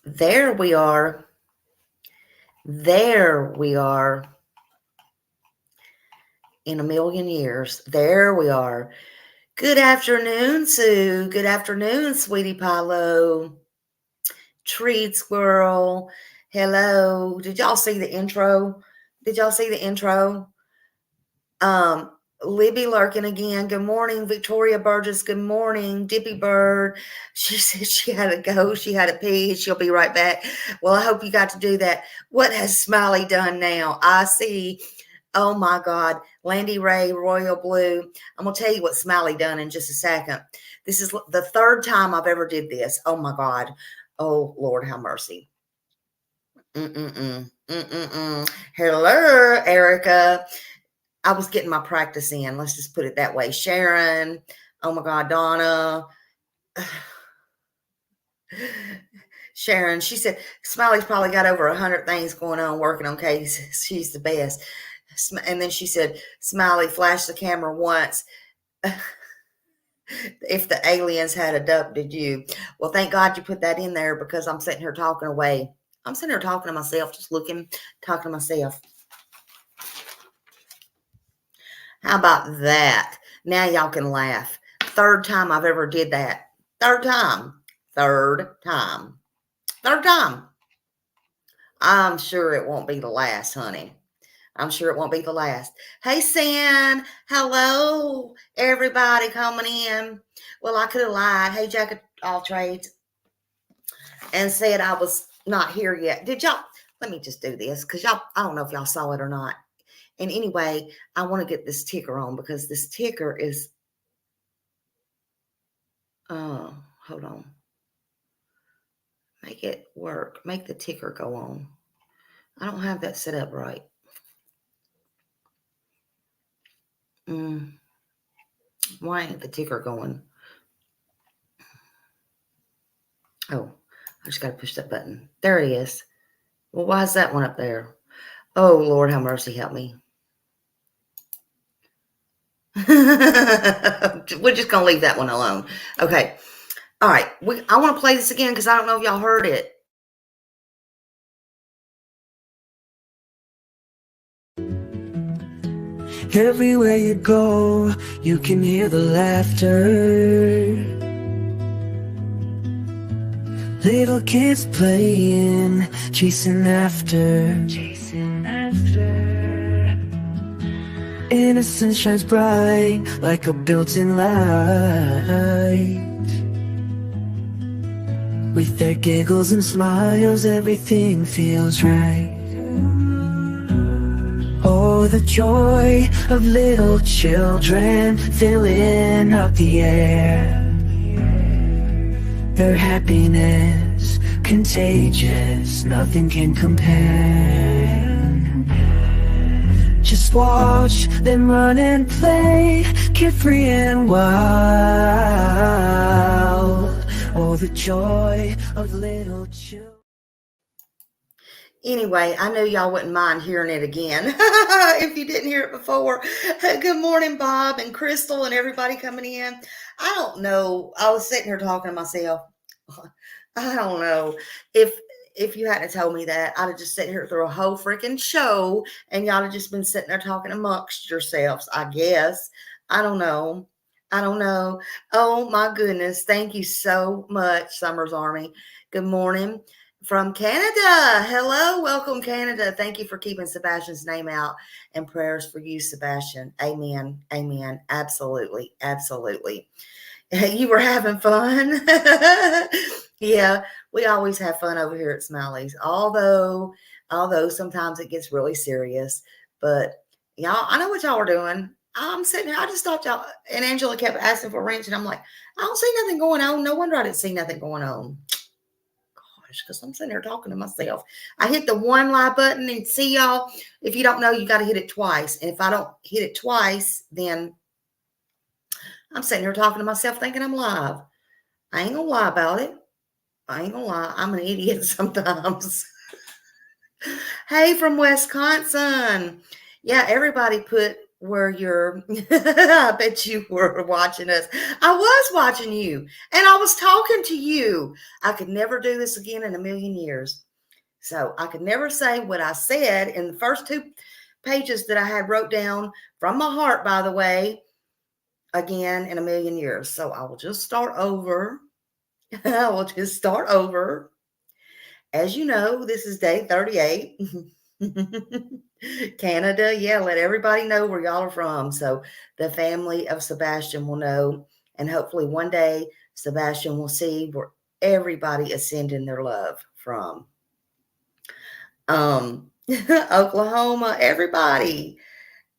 There we are. There we are. In a million years. There we are. Good afternoon, Sue. Good afternoon, Sweetie Pilo. Treat Squirrel. Hello. Did y'all see the intro? Did y'all see the intro? Libby lurking again. Good morning, Victoria Burgess. Good morning, Dippy Bird. She said she had to go. She had to pee. She'll be right back. Well, I hope you got to do that. What has Smiley done now? I see. Oh my God, Landy Ray, Royal Blue. I'm gonna tell you what Smiley done in just a second. This is the third time I've ever did this. Oh my God. Oh Lord, have mercy. Hello, Erica. I was getting my practice in. Let's just put it that way. Sharon. Oh my God, Donna. Sharon, she said, Smiley's probably got over 100 things going on working on cases. She's the best. And then she said, Smiley flashed the camera once. If the aliens had abducted you. Well, thank God you put that in there because I'm sitting here talking away. I'm sitting here talking to myself, just looking, talking to myself. How about that? Now y'all can laugh. Third time I've ever did that. Third time. Third time. Third time. I'm sure it won't be the last, honey. I'm sure it won't be the last. Hey, San. Hello, everybody coming in. Well, I could have lied. Hey, Jack of all trades. And said I was not here yet. Did y'all? Let me just do this because y'all, I don't know if y'all saw it or not. And anyway, I want to get this ticker on because this ticker is, hold on. Make it work. Make the ticker go on. I don't have that set up right. Why ain't the ticker going? Oh, I just got to push that button. There it is. Well, why is that one up there? Oh, Lord, have mercy, help me. We're just going to leave that one alone. Okay. All right. I want to play this again because I don't know if y'all heard it. Everywhere you go, you can hear the laughter. Little kids playing, chasing after. Innocence shines bright like a built-in light. With their giggles and smiles, everything feels right. Oh, the joy of little children filling up the air. Their happiness, contagious, nothing can compare. Just watch them run and play, carefree and wild. Oh, the joy of little children. Anyway, I know y'all wouldn't mind hearing it again if you didn't hear it before. Good morning, Bob and Crystal and everybody coming in. I don't know. I was sitting here talking to myself. I don't know if you hadn't told me that, I'd have just sat here through a whole freaking show and y'all have just been sitting there talking amongst yourselves, I guess. I don't know. I don't know. Oh my goodness. Thank you so much, Summers Army. Good morning from Canada. Hello. Welcome, Canada. Thank you for keeping Sebastian's name out and prayers for you, Sebastian. Amen. Amen. Absolutely. Absolutely. You were having fun. Yeah, we always have fun over here at Smiley's. Although sometimes it gets really serious. But y'all, I know what y'all are doing. I'm sitting here. I just thought y'all, and Angela kept asking for wrench, and I'm like, I don't see nothing going on. No wonder I didn't see nothing going on. Gosh, because I'm sitting here talking to myself. I hit the one live button and see y'all. If you don't know, you got to hit it twice. And if I don't hit it twice, then I'm sitting here talking to myself thinking I'm live. I ain't gonna lie about it. I ain't gonna lie. I'm an idiot sometimes. Hey, from Wisconsin. Yeah, everybody put where you're, I bet you were watching us. I was watching you and I was talking to you. I could never do this again in a million years. So I could never say what I said in the first 2 pages that I had wrote down from my heart, by the way, again in a million years. So I will just start over. I will just start over. As you know, this is day 38. Canada, yeah, let everybody know where y'all are from. So the family of Sebastian will know. And hopefully one day Sebastian will see where everybody is sending their love from. Oklahoma, everybody.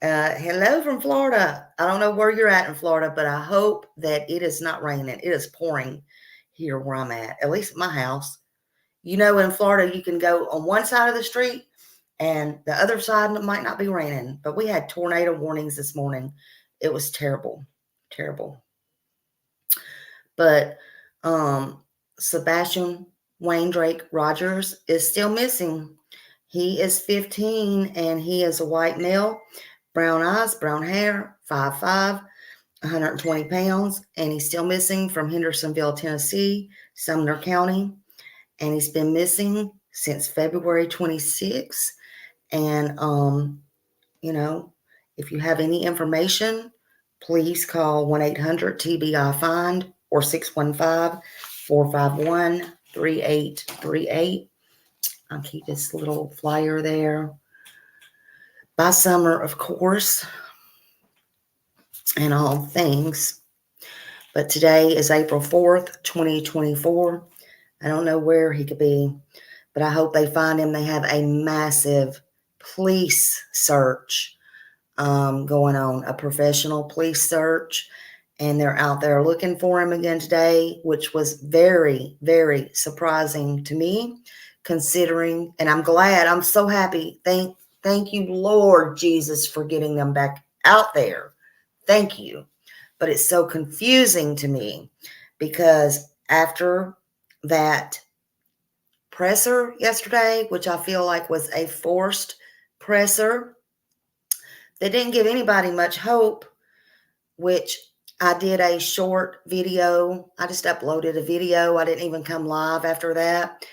Hello from Florida. I don't know where you're at in Florida, but I hope that it is not raining. It is pouring here where I'm at least at my house. You know, in Florida, you can go on one side of the street and the other side might not be raining, but we had tornado warnings this morning. It was terrible, terrible. But Sebastian Wayne Drake Rogers is still missing. He is 15 and he is a white male, brown eyes, brown hair, 5'5", 120 pounds, and he's still missing from Hendersonville, Tennessee, Sumner County. And he's been missing since February 26th. And, you know, if you have any information, please call 1-800-TBI-FIND or 615-451-3838. I'll keep this little flyer there. By summer, of course, and all things. But today is April 4th, 2024. I don't know where he could be, but I hope they find him. They have a massive police search going on, a professional police search, and they're out there looking for him again today, which was very, very surprising to me, considering, and I'm glad, I'm so happy. Thank you, Lord Jesus, for getting them back out there. Thank you. But it's so confusing to me because after that presser yesterday, which I feel like was a forced presser, they didn't give anybody much hope, which I did a short video. I just uploaded a video. I didn't even come live after that.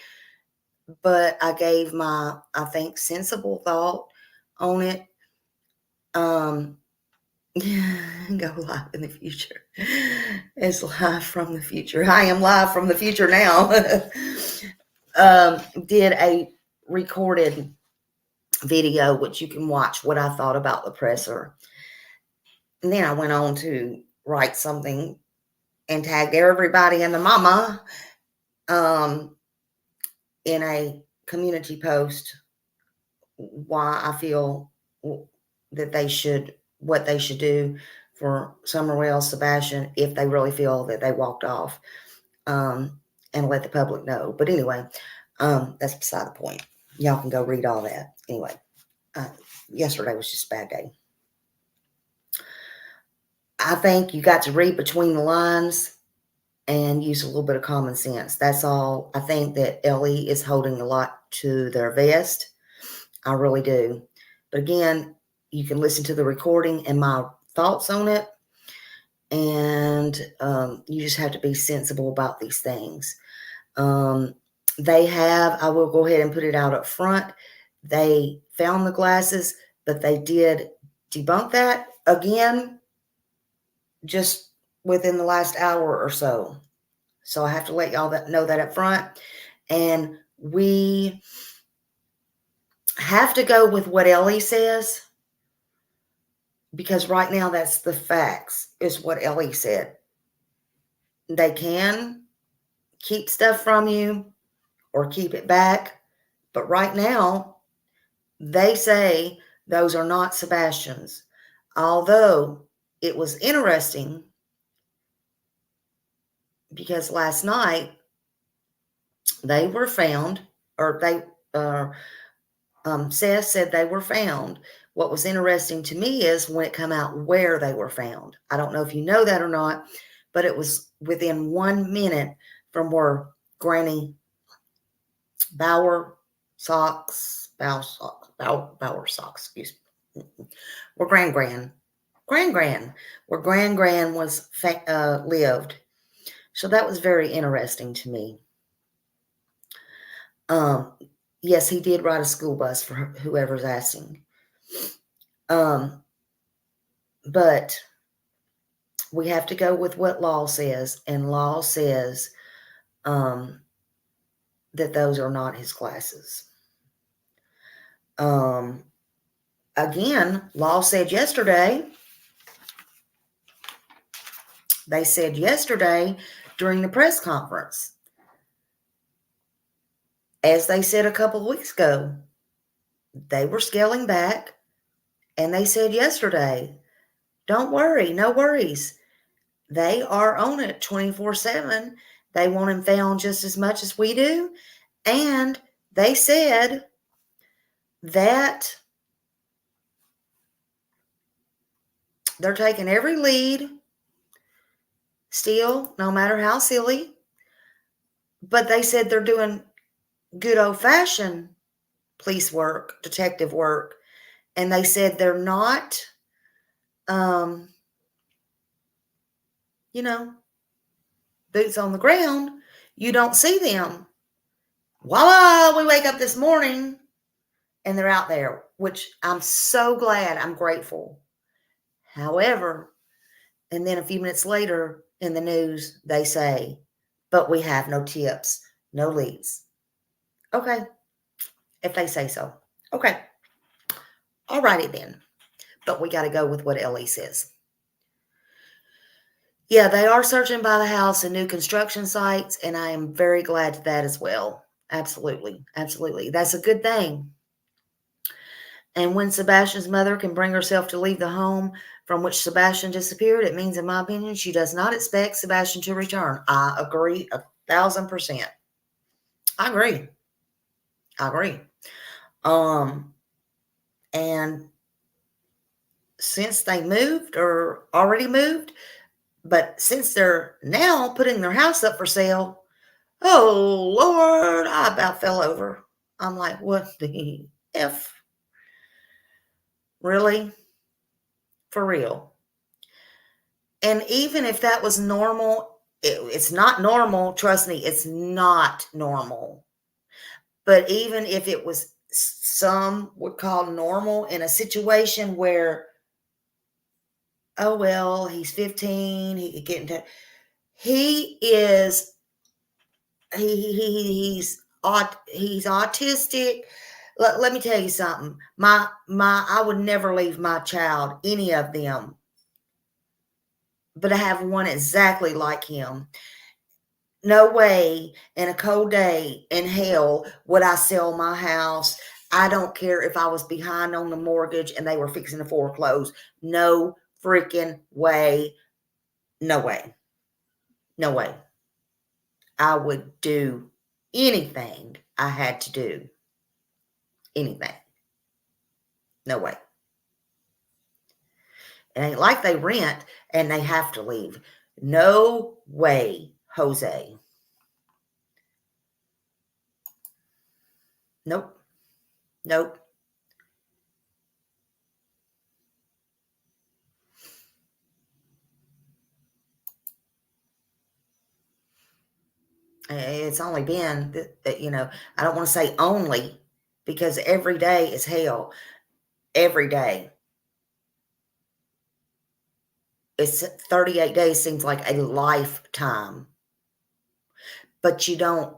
But I gave my, I think, sensible thought on it. Go live in the future. It's live from the future. I am live from the future now. Did a recorded video, which you can watch what I thought about the presser. And then I went on to write something and tagged everybody and the mama in a community post why I feel that they should, what they should do for Summerwell Sebastian if they really feel that they walked off, and let the public know. But anyway, that's beside the point. Y'all can go read all that. Anyway, yesterday was just a bad day. I think you got to read between the lines and use a little bit of common sense. That's all. I think that Ellie is holding a lot to their vest. I really do. But again, you can listen to the recording and my thoughts on it. And you just have to be sensible about these things. They have, I will go ahead and put it out up front. They found the glasses, but they did debunk that again just within the last hour or so. So I have to let y'all know that up front. And we have to go with what Ellie says, because right now that's the facts, is what Ellie said. They can keep stuff from you or keep it back, but right now they say those are not Sebastian's. Although it was interesting because last night they were found, or they Seth said they were found. What was interesting to me is when it come out where they were found. I don't know if you know that or not, but it was within 1 minute from where Granny Bauer socks, excuse me, where Gran Grand, where Grand was lived. So that was very interesting to me. Yes, he did ride a school bus for whoever's asking. But we have to go with what law says, and law says that those are not his classes. Again, law said yesterday, they said yesterday during the press conference, as they said a couple of weeks ago, they were scaling back, and they said yesterday, don't worry, no worries. They are on it 24/7. They want him found just as much as we do. And they said that they're taking every lead still, no matter how silly. But they said they're doing good old-fashioned police work, detective work. And they said they're not, boots on the ground. You don't see them. Voila, we wake up this morning and they're out there, which I'm so glad, I'm grateful. However, and then a few minutes later in the news, they say, but we have no tips, no leads. Okay, if they say so. Okay, all righty then. But we got to go with what Ellie says. Yeah, they are searching by the house and new construction sites, and I am very glad to that as well. Absolutely, absolutely. That's a good thing. And when Sebastian's mother can bring herself to leave the home from which Sebastian disappeared, it means, in my opinion, she does not expect Sebastian to return. I agree 1,000%. I agree. And since they moved or already moved, but since they're now putting their house up for sale, oh, Lord, I about fell over. I'm like, what the F? Really? For real? And even if that was normal, it's not normal. Trust me, it's not normal. But even if it was, some would call normal in a situation where, oh, well, he's 15, he could get into, he's autistic. Let me tell you something. I would never leave my child, any of them, but I have one exactly like him. No way in a cold day in hell would I sell my house. I don't care if I was behind on the mortgage and they were fixing to foreclose. No freaking way. No way. No way. I would do anything I had to do. Anything. No way. It ain't like they rent and they have to leave. No way, Jose. Nope. It's only been, I don't want to say only, because every day is hell. Every day. It's 38 days seems like a lifetime. But you don't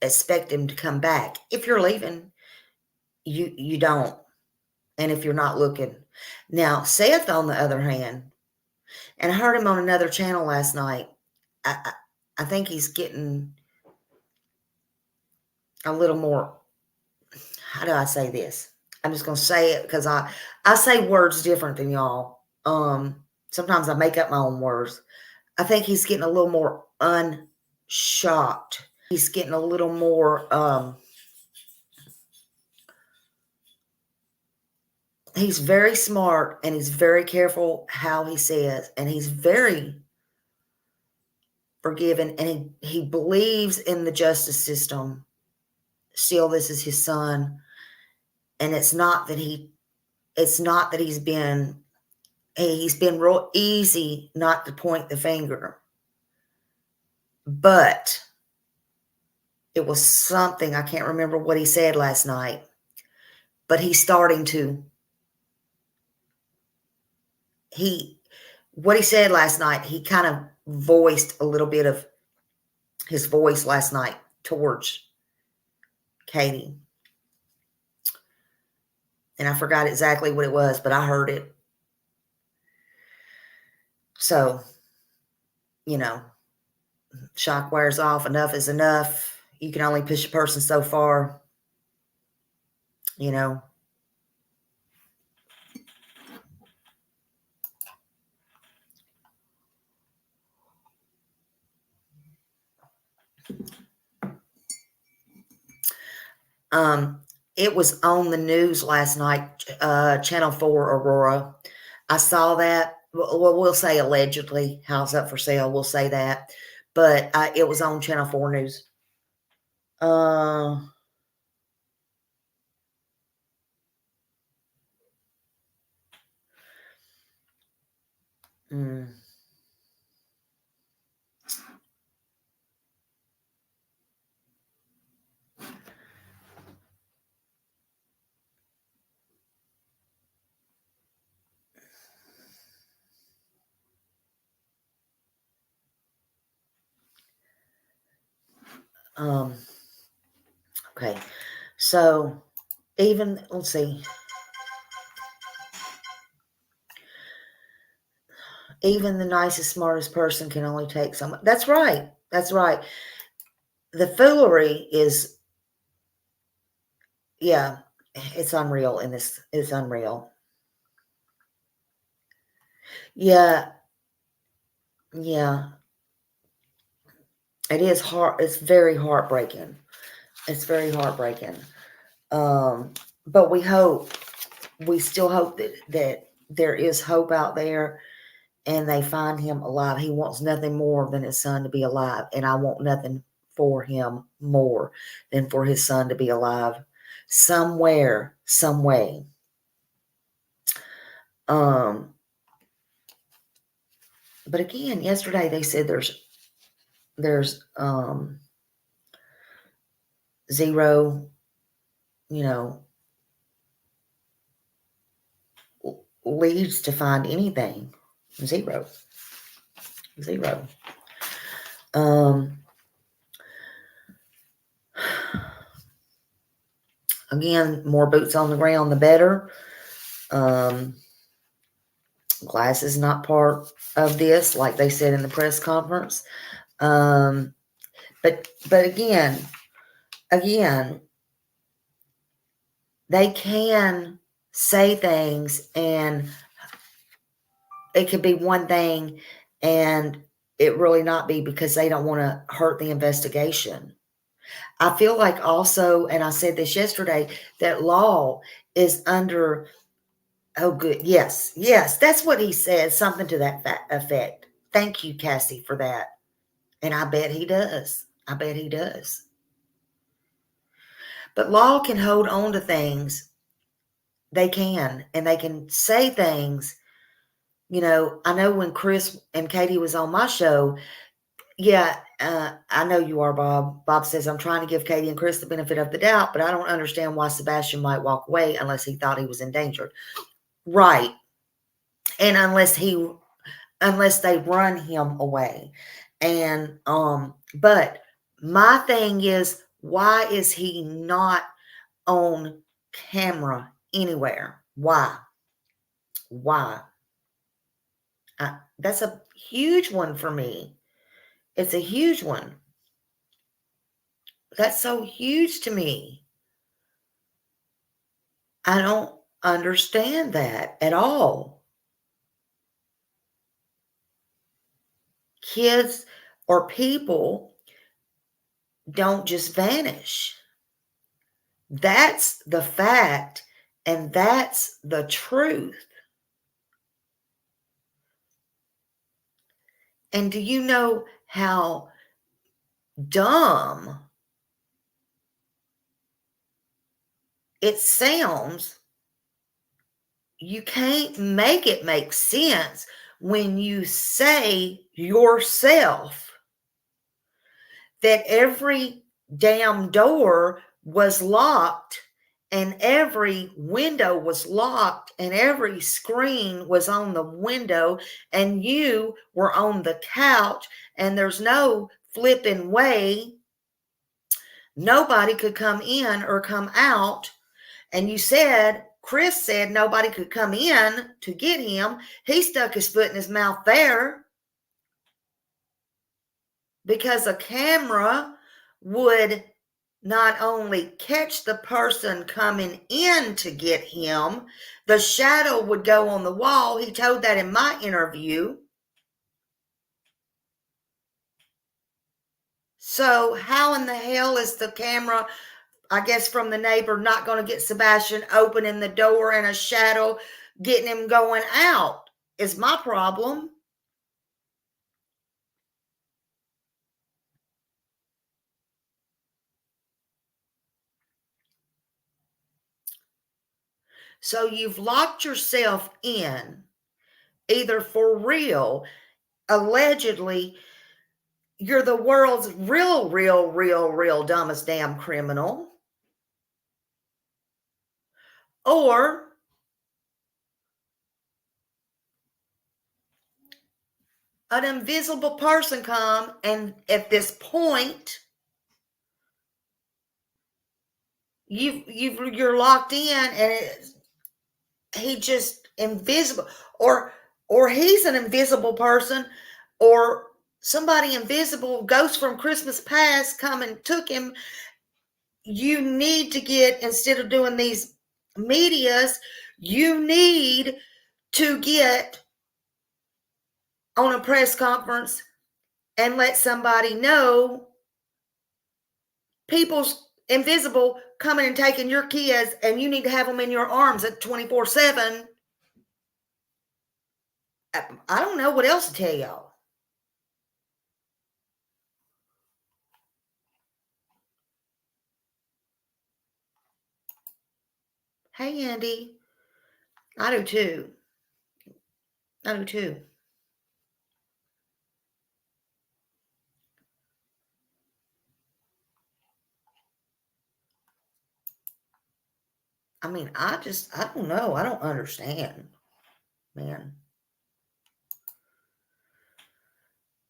expect him to come back. If you're leaving, you don't. And if you're not looking. Now, Seth, on the other hand, and I heard him on another channel last night, I think he's getting a little more, how do I say this? I'm just going to say it because I say words different than y'all. Sometimes I make up my own words. I think he's getting a little more unshocked. He's getting a little more, he's very smart and he's very careful how he says, and he's very forgiving, and he believes in the justice system. Still, this is his son, and it's not that he's been he's been real easy not to point the finger. But it was something, I can't remember what he said last night, but he's starting to, what he said last night, he kind of voiced a little bit of his voice last night towards Katie. And I forgot exactly what it was, but I heard it. So, shock wears off. Enough is enough. You can only push a person so far, It was on the news last night, Channel 4 Aurora. I saw that. Well, we'll say allegedly, house up for sale. We'll say that. But it was on Channel 4 News. Mm. Okay. So even, let's see. Even the nicest, smartest person can only take so much. That's right. That's right. The foolery is, yeah, it's unreal in this. It's unreal. Yeah. Yeah. It is hard. It's very heartbreaking. It's very heartbreaking. But we still hope that there is hope out there and they find him alive. He wants nothing more than his son to be alive. And I want nothing for him more than for his son to be alive somewhere, some way. But again, yesterday they said there's zero, leads to find anything. Zero. Again, more boots on the ground, the better. Glass is not part of this, like they said in the press conference. But again, they can say things and it could be one thing and it really not be because they don't want to hurt the investigation. I feel like also, and I said this yesterday, that law is under, oh good, yes, that's what he said, something to that effect. Thank you, Cassie, for that. And I bet he does. But law can hold on to things. They can, and they can say things. I know when Chris and Katie was on my show, yeah, I know you are, Bob. Bob says, I'm trying to give Katie and Chris the benefit of the doubt, but I don't understand why Sebastian might walk away unless he thought he was endangered. Right. And unless they run him away. And, but my thing is, why is he not on camera anywhere? Why? That's a huge one for me. It's a huge one. That's so huge to me. I don't understand that at all. Kids or people don't just vanish. That's the fact, and that's the truth. And do you know how dumb it sounds? you can't make it make sense when you say yourself that every damn door was locked and every window was locked and every screen was on the window and you were on the couch and there's no flipping way nobody could come in or come out. And you said, Chris said nobody could come in to get him. He stuck his foot in his mouth there because a camera would not only catch the person coming in to get him, the shadow would go on the wall. He told that in my interview. So how in the hell is the camera, I guess from the neighbor, not going to get Sebastian opening the door and a shadow getting him going out is my problem. So you've locked yourself in, either for real, allegedly, you're the world's real dumbest damn criminal, or an invisible person come and at this point you're locked in and he just invisible, or he's an invisible person, or somebody invisible, ghost from Christmas past, come and took him. You need to get, instead of doing these medias, you need to get on a press conference and let somebody know people's invisible coming and taking your kids and you need to have them in your arms at 24/7. I don't know what else to tell y'all. Hey, Andy. I do too. I mean, I don't know. I don't understand, man.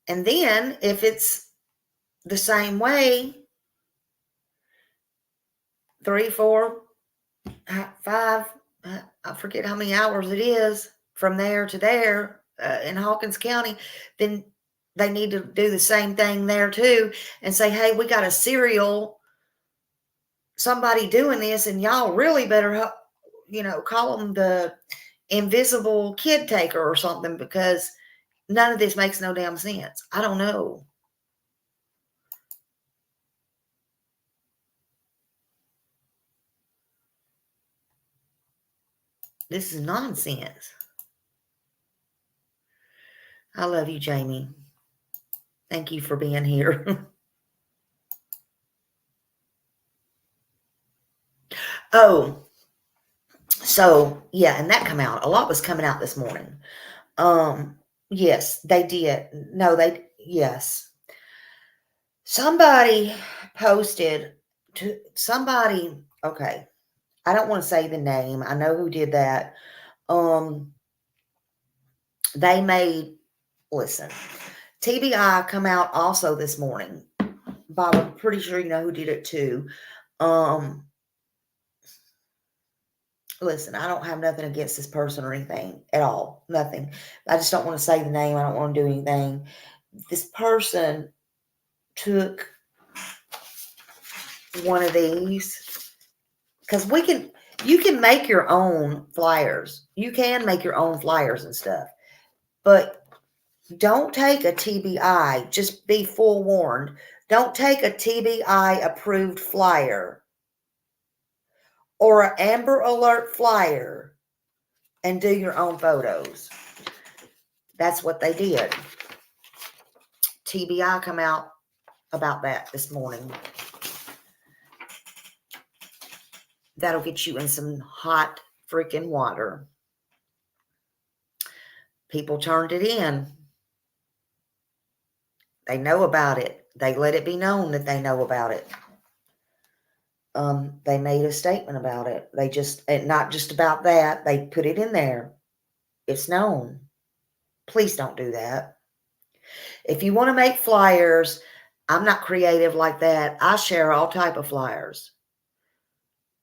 And then if it's the same way, 3, 4, 5, I forget how many hours it is from there to there in Hawkins County, then they need to do the same thing there too and say, hey, we got a serial somebody doing this and y'all really better, call them the invisible kid taker or something, because none of this makes no damn sense. I don't know. This is nonsense. I love you, Jamie. Thank you for being here. Oh, so yeah, and that come out. A lot was coming out this morning. Yes, they did. No, yes. Somebody posted to somebody, okay. I don't want to say the name. I know who did that. They made, listen, TBI come out also this morning. Bob, I'm pretty sure you know who did it too. Listen, I don't have nothing against this person or anything at all. Nothing. I just don't want to say the name. I don't want to do anything. This person took one of these, because you can make your own flyers. You can make your own flyers and stuff. But don't take a TBI. Just be forewarned. Don't take a TBI approved flyer or an Amber Alert flyer and do your own photos. That's what they did. TBI come out about that this morning. That'll get you in some hot freaking water. People turned it in. They know about it. They let it be known that they know about it. They made a statement about it. They just, and not just about that, they put it in there. It's known. Please don't do that. If you want to make flyers, I'm not creative like that. I share all type of flyers.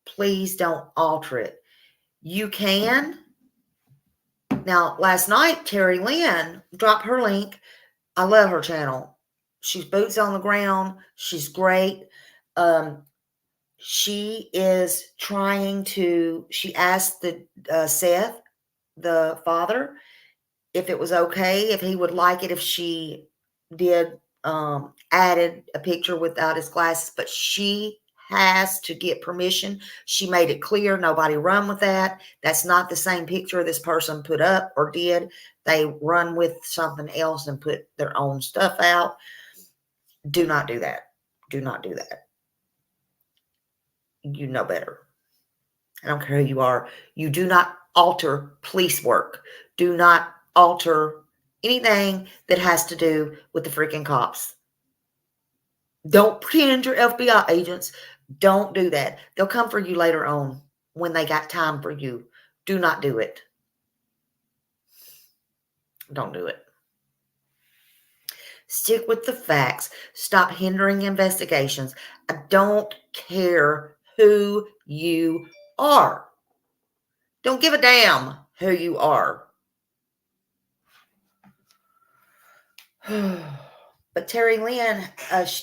Please don't alter it. You can. Now, last night, Terry Lynn dropped her link. I love her channel. She's boots on the ground. She's great. She is trying to, she asked the Seth, the father, if it was okay, if he would like it if she did added a picture without his glasses, but she has to get permission. She made it clear, nobody run with that. That's not the same picture this person put up or did. They run with something else and put their own stuff out. Do not do that. Do not do that. You know better. I don't care who you are. You do not alter police work. Do not alter anything that has to do with the freaking cops. Don't pretend you're FBI agents. Don't do that. They'll come for you later on when they got time for you. Do not do it. Don't do it. Stick with the facts. Stop hindering investigations. I don't care who you are. Don't give a damn who you are. But Terry Lynn,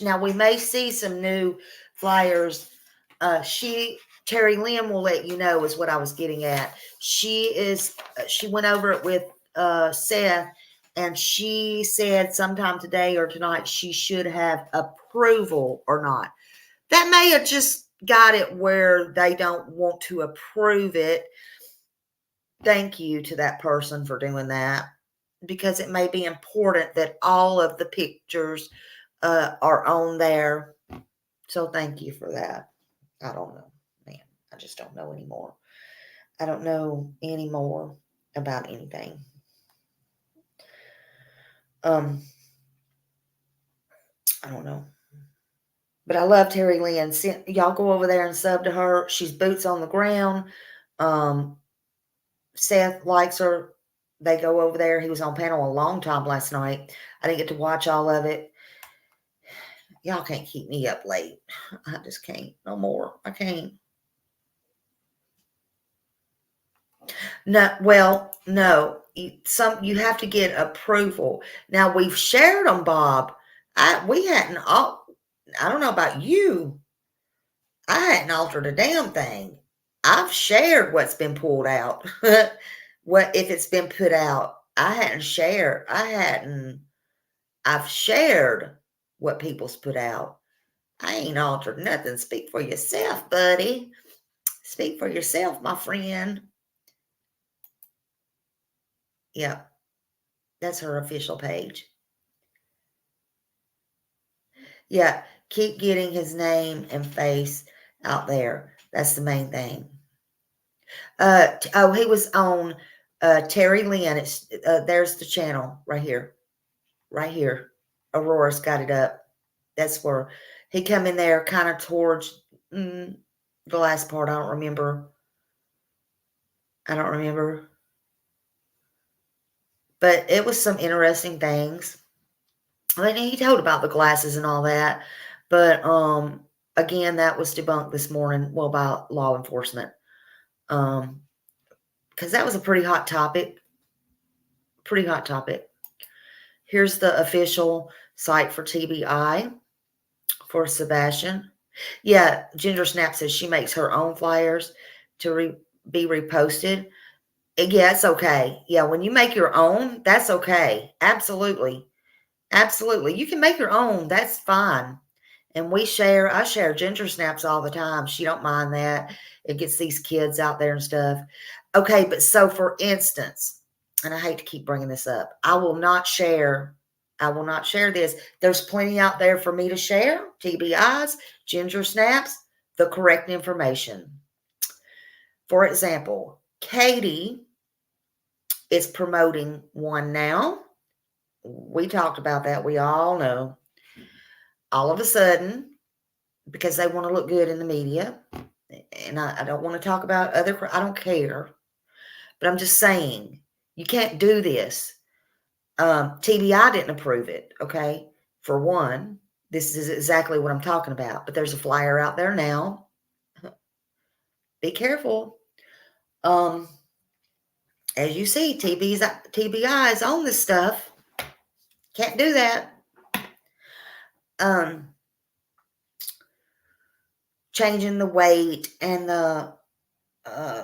now we may see some new flyers. Terry Lynn will let you know is what I was getting at. She went over it with Seth, and she said sometime today or tonight she should have approval or not. That may have just got it where they don't want to approve it. Thank you to that person for doing that, because it may be important that all of the pictures are on there. So thank you for that. I don't know, man. I just don't know anymore. I don't know anymore about anything. I don't know. But I love Terry Lynn. Y'all go over there and sub to her. She's boots on the ground. Seth likes her. They go over there. He was on panel a long time last night. I didn't get to watch all of it. Y'all can't keep me up late. I just can't. No more. I can't. No, well, no. You have to get approval. Now we've shared them, Bob. We hadn't. I don't know about you. I hadn't altered a damn thing. I've shared what's been pulled out. What if it's been put out? I hadn't shared. I've shared what people's put out. I ain't altered nothing. Speak for yourself, buddy. Speak for yourself, my friend. Yeah, that's her official page. Yeah, keep getting his name and face out there. That's the main thing. He was on Terry Lynn. It's there's the channel right here. Right here. Aurora's got it up. That's where he come in there kind of towards the last part. I don't remember. But it was some interesting things. I mean, he told about the glasses and all that. But again, that was debunked this morning, well, by law enforcement. Because that was a pretty hot topic. Pretty hot topic. Here's the official site for TBI for Sebastian. Yeah, Ginger Snap says she makes her own flyers to be reposted. Yeah, it's okay. Yeah, when you make your own, that's okay. Absolutely. Absolutely. You can make your own. That's fine. And I share Ginger Snaps all the time. She don't mind that. It gets these kids out there and stuff. Okay, but so for instance, and I hate to keep bringing this up, I will not share this. There's plenty out there for me to share. TBIs, Ginger Snaps, the correct information. For example, Katie is promoting one now. We talked about that. We all know. All of a sudden, because they want to look good in the media, and I don't want to talk about I don't care, but I'm just saying, you can't do this. TBI didn't approve it, okay? For one, this is exactly what I'm talking about, but there's a flyer out there now. Be careful. As you see, TBI is on this stuff. Can't do that. Changing the weight and the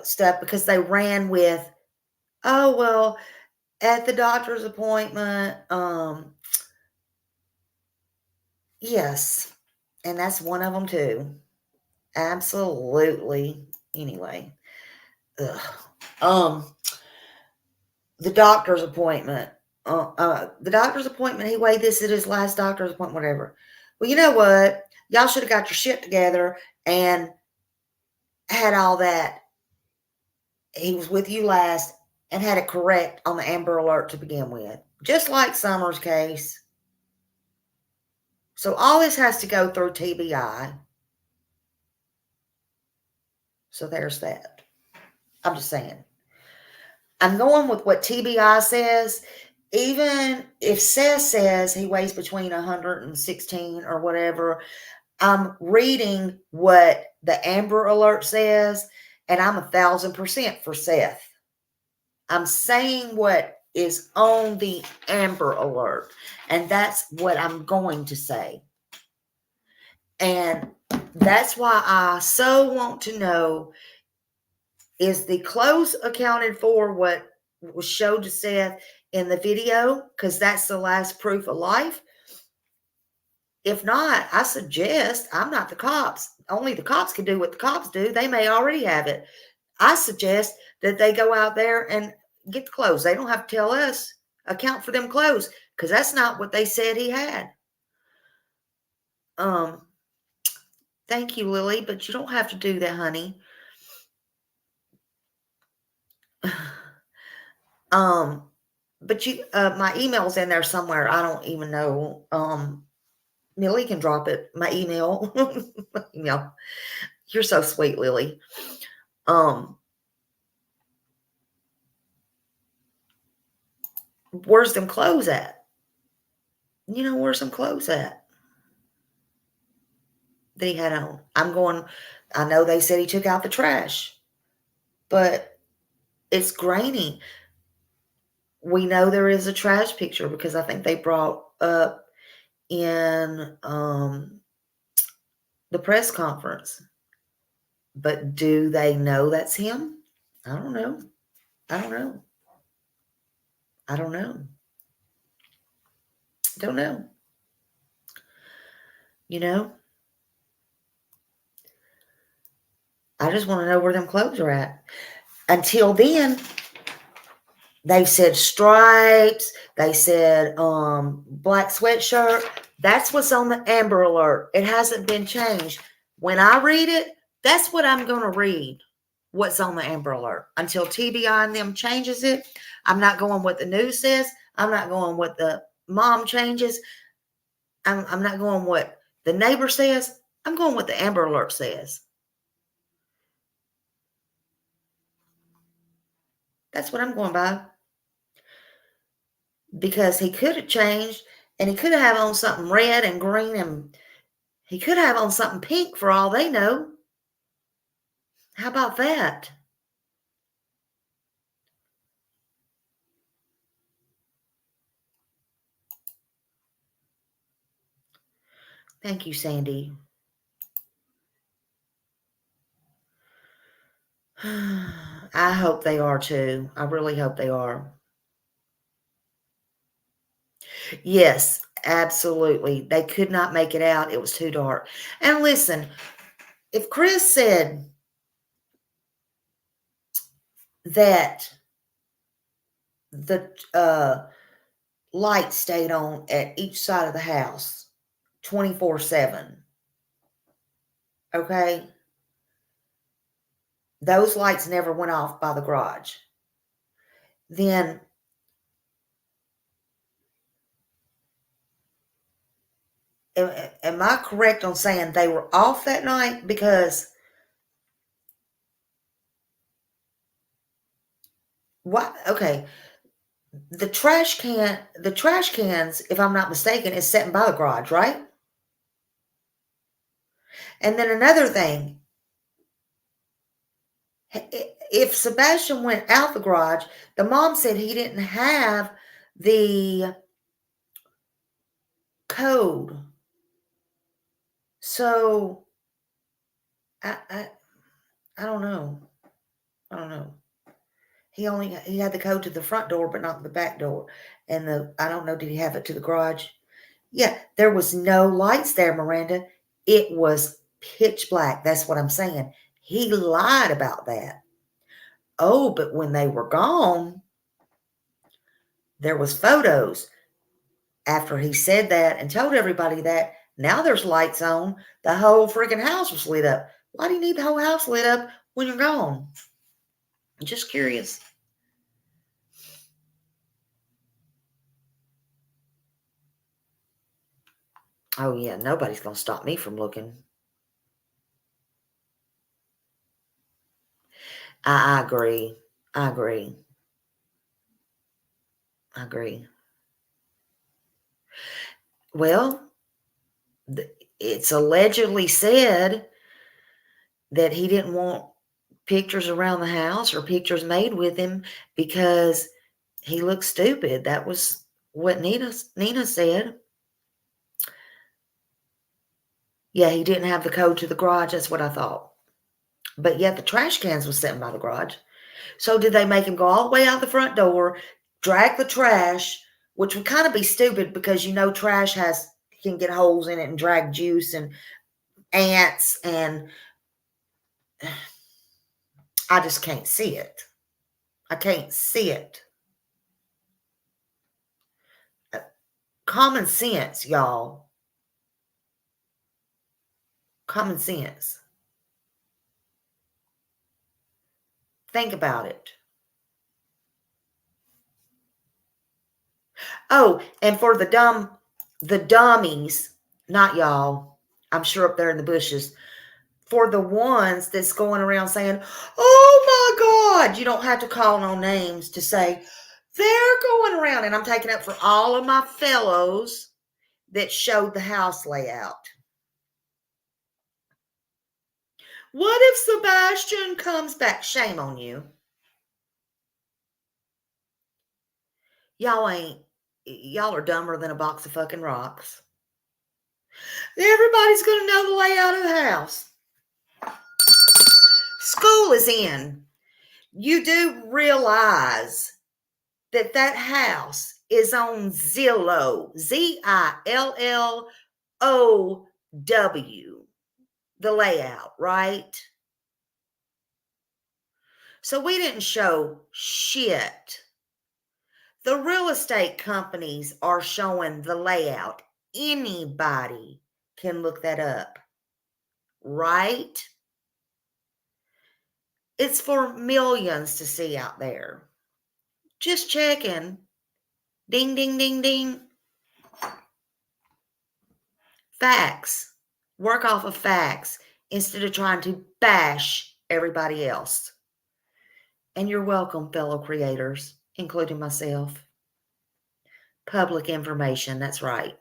stuff because they ran with, oh, well, at the doctor's appointment, yes, and that's one of them too. Absolutely. Anyway, the doctor's appointment. He weighed this at his last doctor's appointment, whatever. Well, you know what? Y'all should have got your shit together and had all that. He was with you last and had it correct on the Amber Alert to begin with, just like Summer's case. So all this has to go through TBI. So there's that. I'm just saying. I'm going with what TBI says. Even if Seth says he weighs between 116 or whatever, I'm reading what the Amber Alert says, and I'm 1,000% for Seth. I'm saying what is on the Amber Alert, and that's what I'm going to say. And that's why I so want to know, is the clothes accounted for what was showed to Seth in the video? Because that's the last proof of life. If not, I suggest, I'm not the cops. Only the cops can do what the cops do. They may already have it. I suggest that they go out there and get the clothes. They don't have to tell us, account for them clothes, because that's not what they said he had. Thank you, Lily, but you don't have to do that, honey. But you, my email's in there somewhere. I don't even know. Millie can drop it. My email. You're so sweet, Lily. Where's them clothes at? Where's some clothes at that he had on? I know they said he took out the trash, but it's grainy. We know there is a trash picture because I think they brought up in the press conference. But do they know that's him? I don't know. Don't know. I just want to know where them clothes are at. Until then, they've said stripes. They said black sweatshirt. That's what's on the Amber Alert. It hasn't been changed. When I read it, that's what I'm going to read, what's on the Amber Alert. Until TBI and them changes it, I'm not going what the news says. I'm not going what the mom changes. I'm not going what the neighbor says. I'm going what the Amber Alert says. That's what I'm going by. Because he could have changed, and he could have on something red and green, and he could have on something pink for all they know. How about that? Thank you, Sandy. I hope they are too. I really hope they are. Yes, absolutely. They could not make it out. It was too dark. And listen, if Chris said that the light stayed on at each side of the house 24/7, okay? Those lights never went off by the garage. then am I correct on saying they were off that night? Because what? Okay, the trash cans, if I'm not mistaken, is sitting by the garage, right? And then another thing, if Sebastian went out the garage, the mom said he didn't have the code. So I don't know. I don't know. He had the code to the front door, but not the back door. And I don't know, did he have it to the garage? Yeah, there was no lights there, Miranda. It was pitch black. That's what I'm saying. He lied about that. Oh, but when they were gone, there was photos. After he said that and told everybody that, now there's lights on. The whole freaking house was lit up. Why do you need the whole house lit up when you're gone? I'm just curious. Oh, yeah, nobody's going to stop me from looking. I agree. I agree. I agree. Well, it's allegedly said that he didn't want pictures around the house or pictures made with him because he looked stupid. That was what Nina said. Yeah, he didn't have the code to the garage. That's what I thought. But yet the trash cans was sitting by the garage. So did they make him go all the way out the front door, drag the trash, which would kind of be stupid because trash can get holes in it and drag juice and ants, and I just can't see it. I can't see it. Common sense, y'all. Common sense. Think about it. Oh, and for the dummies, not y'all, I'm sure up there in the bushes, for the ones that's going around saying, oh my God, you don't have to call no names to say, they're going around, and I'm taking up for all of my fellows that showed the house layout. What if Sebastian comes back? Shame on you. Y'all are dumber than a box of fucking rocks. Everybody's going to know the layout of the house. School is in. You do realize that house is on Zillow, Zillow, the layout, right? So we didn't show shit. The real estate companies are showing the layout. Anybody can look that up, right? It's for millions to see out there. Just checking. Ding, ding, ding, ding. Facts. Work off of facts instead of trying to bash everybody else. And you're welcome, fellow creators, including myself. Public information, that's right.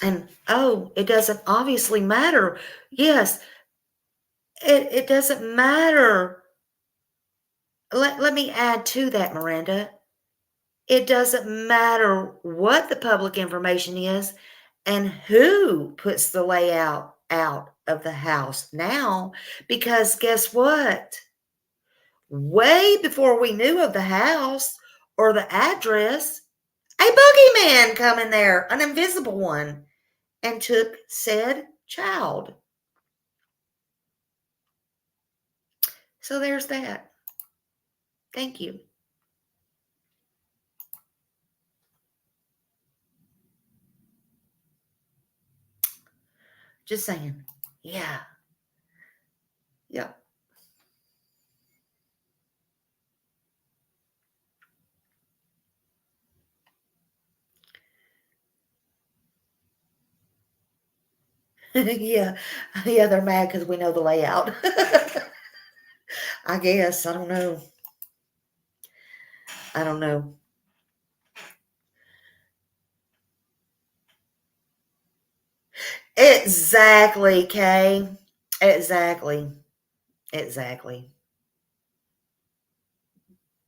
And, it doesn't obviously matter. Yes, it doesn't matter. Let me add to that, Miranda. It doesn't matter what the public information is and who puts the layout out of the house now, because guess what? Way before we knew of the house or the address, a boogeyman come in there, an invisible one, and took said child. So there's that. Thank you. Just saying. Yeah. Yeah. Yeah. Yeah, they're mad because we know the layout. I guess. I don't know. I don't know. Exactly, Kay. Exactly. Exactly.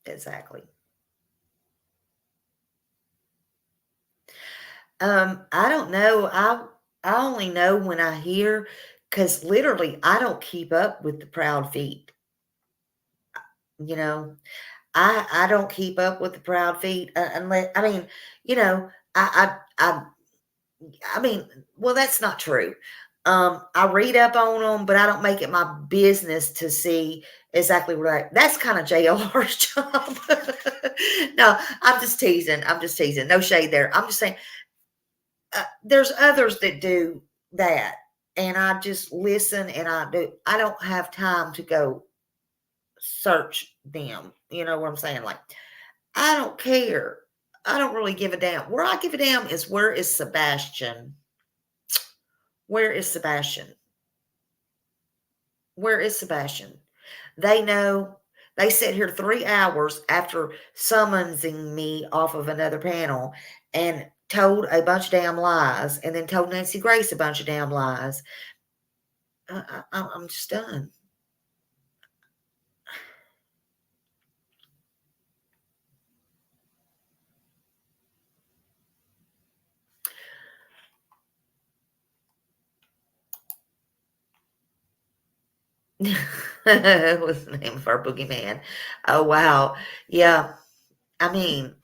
Exactly. I don't know. I only know when I hear, because literally I don't keep up with the proud feet. You know, I don't keep up with the proud feet unless I mean, you know, I mean, well, that's not true. I read up on them, but I don't make it my business to see exactly what that's kind of JLR's job. No, I'm just teasing. I'm just teasing. No shade there. I'm just saying there's others that do that, and I just listen and I do. I don't have time to go search them. You know what I'm saying? Like, I don't care. I don't really give a damn. Where I give a damn is where is Sebastian? Where is Sebastian? Where is Sebastian? They know they sit here 3 hours after summoning me off of another panel and told a bunch of damn lies and then told Nancy Grace a bunch of damn lies. I'm just done. What's the name of our boogeyman? Oh, wow. Yeah. I mean,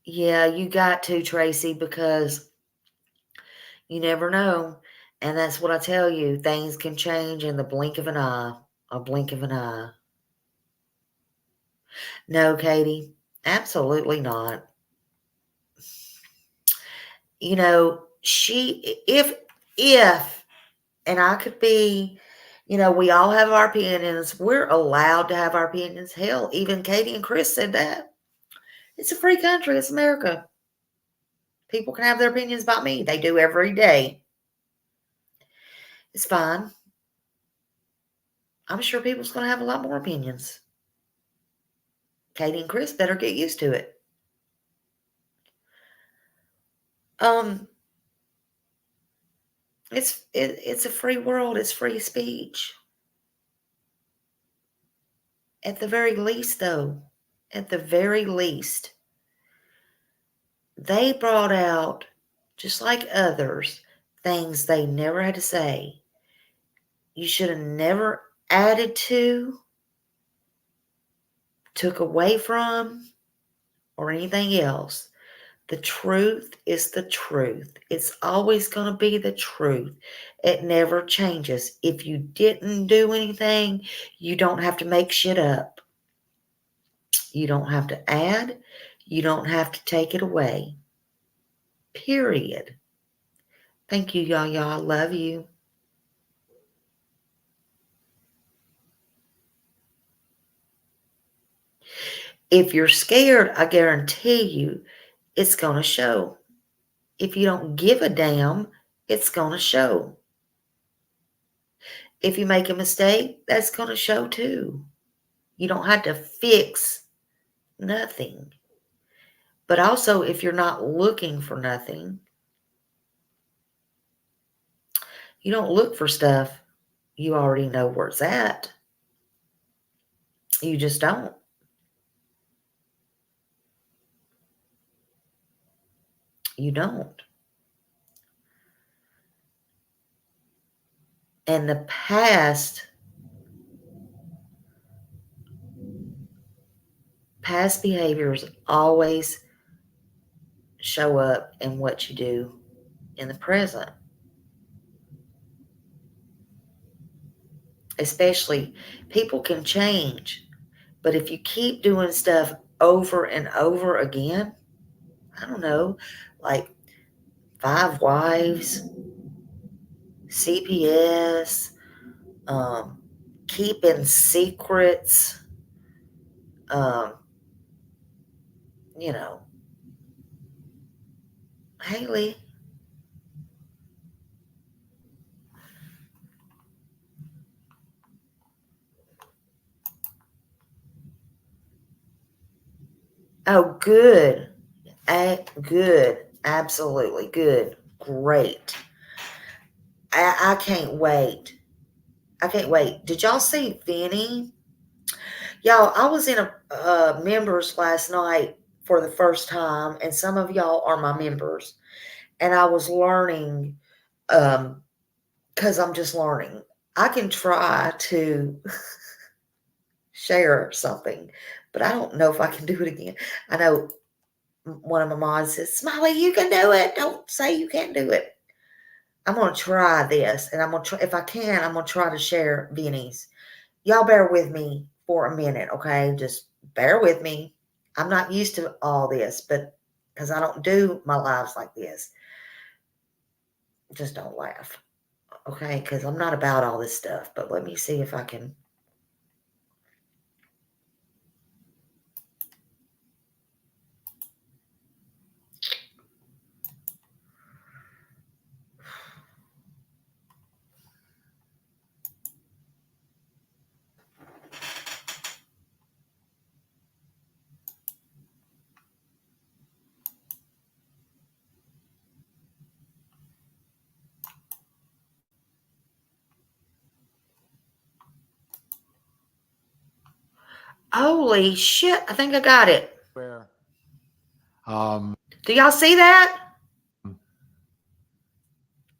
yeah, you got to, Tracy, because you never know. And that's what I tell you. Things can change in the blink of an eye. A blink of an eye. No, Katie, absolutely not. You know, if, and I could be, you know, we all have our opinions. We're allowed to have our opinions. Hell, even Katie and Chris said that. It's a free country. It's America. People can have their opinions about me. They do every day. It's fine. I'm sure people's going to have a lot more opinions. Katie and Chris better get used to it. Um, it's a free world. It's free speech. At the very least, though, at the very least, they brought out, just like others, things they never had to say. You should have never added to, took away from, or anything else. The truth is the truth. It's always going to be the truth. It never changes. If you didn't do anything, you don't have to make shit up. You don't have to add. You don't have to take it away. Period. Thank you, y'all. I love you. If you're scared, I guarantee you it's going to show. If you don't give a damn, it's going to show. If you make a mistake, that's going to show too. You don't have to fix nothing. But also, if you're not looking for nothing, you don't look for stuff you already know where it's at. You just don't. You don't. And the past behaviors always show up in what you do in the present. Especially, people can change, but if you keep doing stuff over and over again. I don't know, like 5 Wives, CPS, Keeping Secrets, um, you know, Haley. Oh, good. Good. Absolutely good. Great. I can't wait. I can't wait. Did y'all see Vinny? Y'all, I was in a members last night for the first time, and some of y'all are my members. And I was learning, because I'm just learning. I can try to share something, but I don't know if I can do it again. I know one of my mods says, Smiley, you can do it. Don't say you can't do it. I'm going to try this, and I'm going to try, if I can, I'm going to try to share Vinny's. Y'all bear with me for a minute, okay? Just bear with me. I'm not used to all this, but because I don't do my lives like this. Just don't laugh, okay? Because I'm not about all this stuff, but let me see if I can. Holy shit, I think I got it. Where Do y'all see that?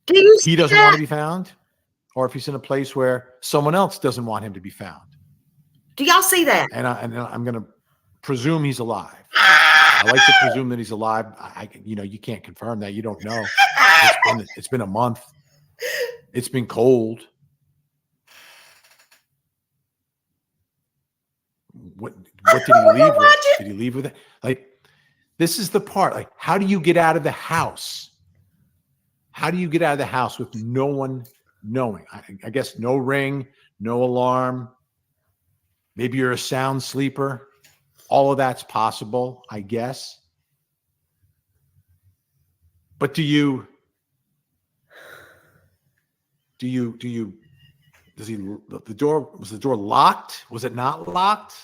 Do you see he doesn't that? want to be found, or if he's in a place where someone else doesn't want him to be found. Do y'all see that? And I'm going to presume he's alive. I like to presume that he's alive. You can't confirm that. You don't know. It's been a month. It's been cold. What did he leave with? Did he leave with it? Like, this is the part. Like, how do you get out of the house? How do you get out of the house with no one knowing? I guess no ring, no alarm. Maybe you're a sound sleeper. All of that's possible, I guess. But does the door, was the door locked? Was it not locked?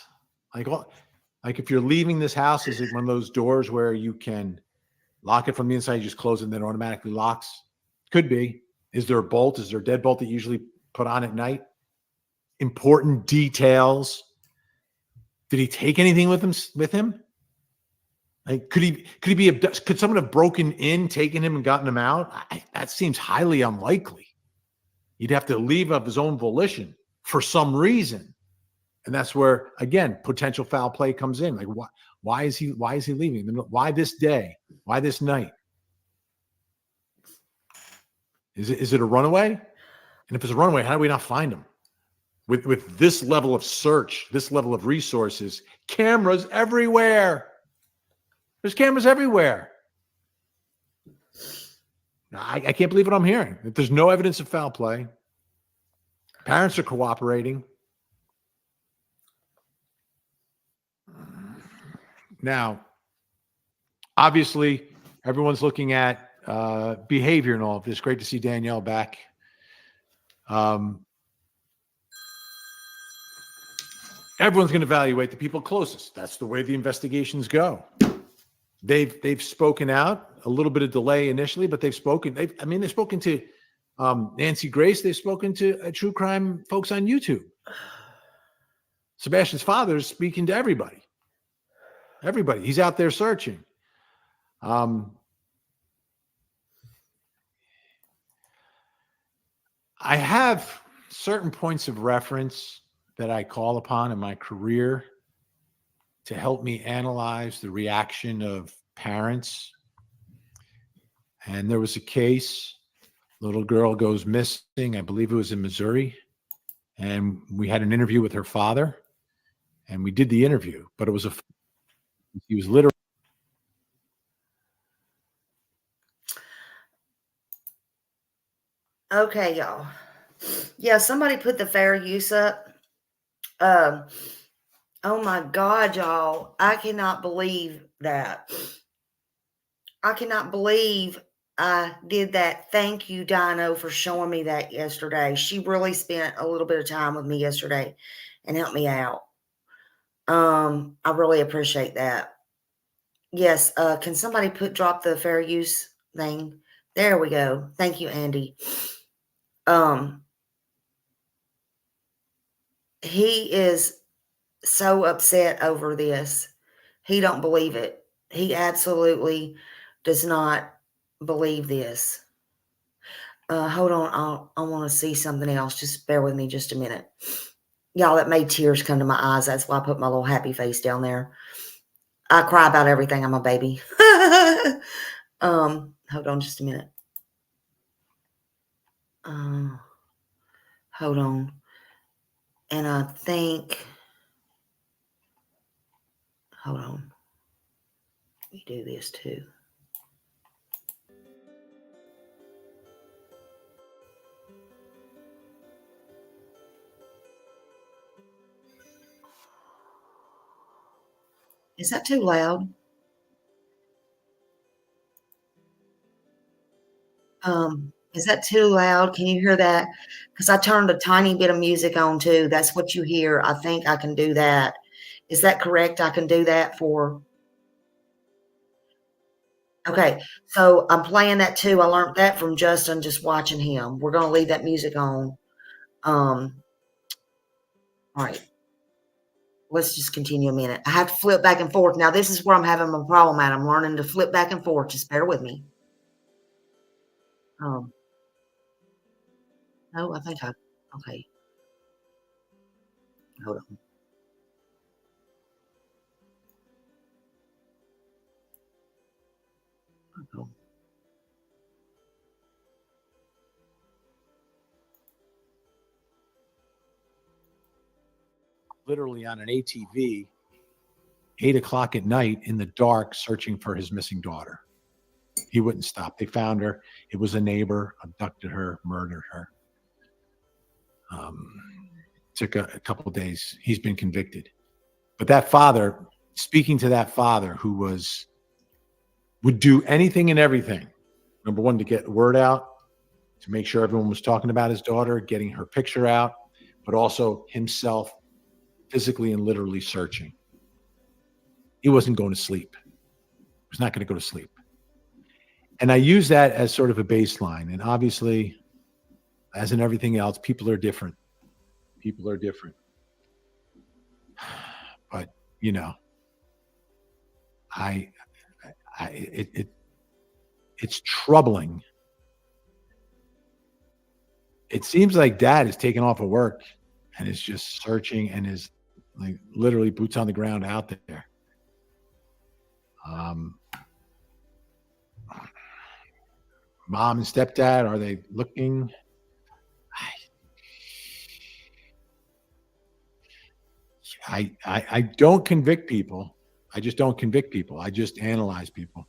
Like if you're leaving this house, is it one of those doors where you can lock it from the inside, you just close it and then it automatically locks? Could be. Is there a bolt? Is there a deadbolt that you usually put on at night? Important details. Did he take anything with him? Like, could someone have broken in, taken him, and gotten him out? That seems highly unlikely. He'd have to leave of his own volition for some reason. And that's where, again, potential foul play comes in. Like, why is he leaving? Why this day? Why this night? Is it a runaway? And if it's a runaway, how do we not find him? With this level of search, this level of resources, cameras everywhere. There's cameras everywhere. I can't believe what I'm hearing. That there's no evidence of foul play. Parents are cooperating. Now, obviously, everyone's looking at behavior and all of this. Great to see Danielle back. Everyone's going to evaluate the people closest. That's the way the investigations go. They've spoken out. A little bit of delay initially, but they've spoken. They've spoken to Nancy Grace. They've spoken to true crime folks on YouTube. Sebastian's father is speaking to everybody. Everybody. He's out there searching. I have certain points of reference that I call upon in my career to help me analyze the reaction of parents. And there was a case, little girl goes missing. I believe it was in Missouri. And we had an interview with her father. And we did the interview, but it was He was literally. Okay, y'all. Yeah, somebody put the fair use up. Um, oh my God, y'all. I cannot believe that. I cannot believe I did that. Thank you, Dino, for showing me that yesterday. She really spent a little bit of time with me yesterday and helped me out. I really appreciate that. Yes, can somebody drop the fair use thing? There we go. Thank you, Andy. He is so upset over this. He don't believe it. He absolutely does not believe this. Hold on. I want to see something else. Just bear with me just a minute. Y'all, that made tears come to my eyes. That's why I put my little happy face down there. I cry about everything. I'm a baby. Hold on just a minute. Hold on. And I think, hold on. Let me do this too. Is that too loud? Is that too loud? Can you hear that? Because I turned a tiny bit of music on too. That's what you hear. I think I can do that. Is that correct? I can do that for. Okay. So I'm playing that too. I learned that from Justin just watching him. We're going to leave that music on. All right. Let's just continue a minute. I have to flip back and forth. Now, this is where I'm having a problem at. I'm learning to flip back and forth. Just bear with me. No, I think okay. Hold on. Hold on. Literally on an ATV, 8 o'clock at night in the dark, searching for his missing daughter. He wouldn't stop. They found her. It was a neighbor, abducted her, murdered her. Took a couple of days. He's been convicted. But that father, speaking to that father who would do anything and everything. Number one, to get the word out, to make sure everyone was talking about his daughter, getting her picture out, but also himself physically and literally searching. He wasn't going to sleep. He was not going to go to sleep. And I use that as sort of a baseline. And obviously, as in everything else, people are different. People are different. But, you know, it's troubling. It seems like dad is taking off of work and is just searching and is like literally boots on the ground out there. Mom and stepdad, are they looking? I don't convict people. I just don't convict people. I just analyze people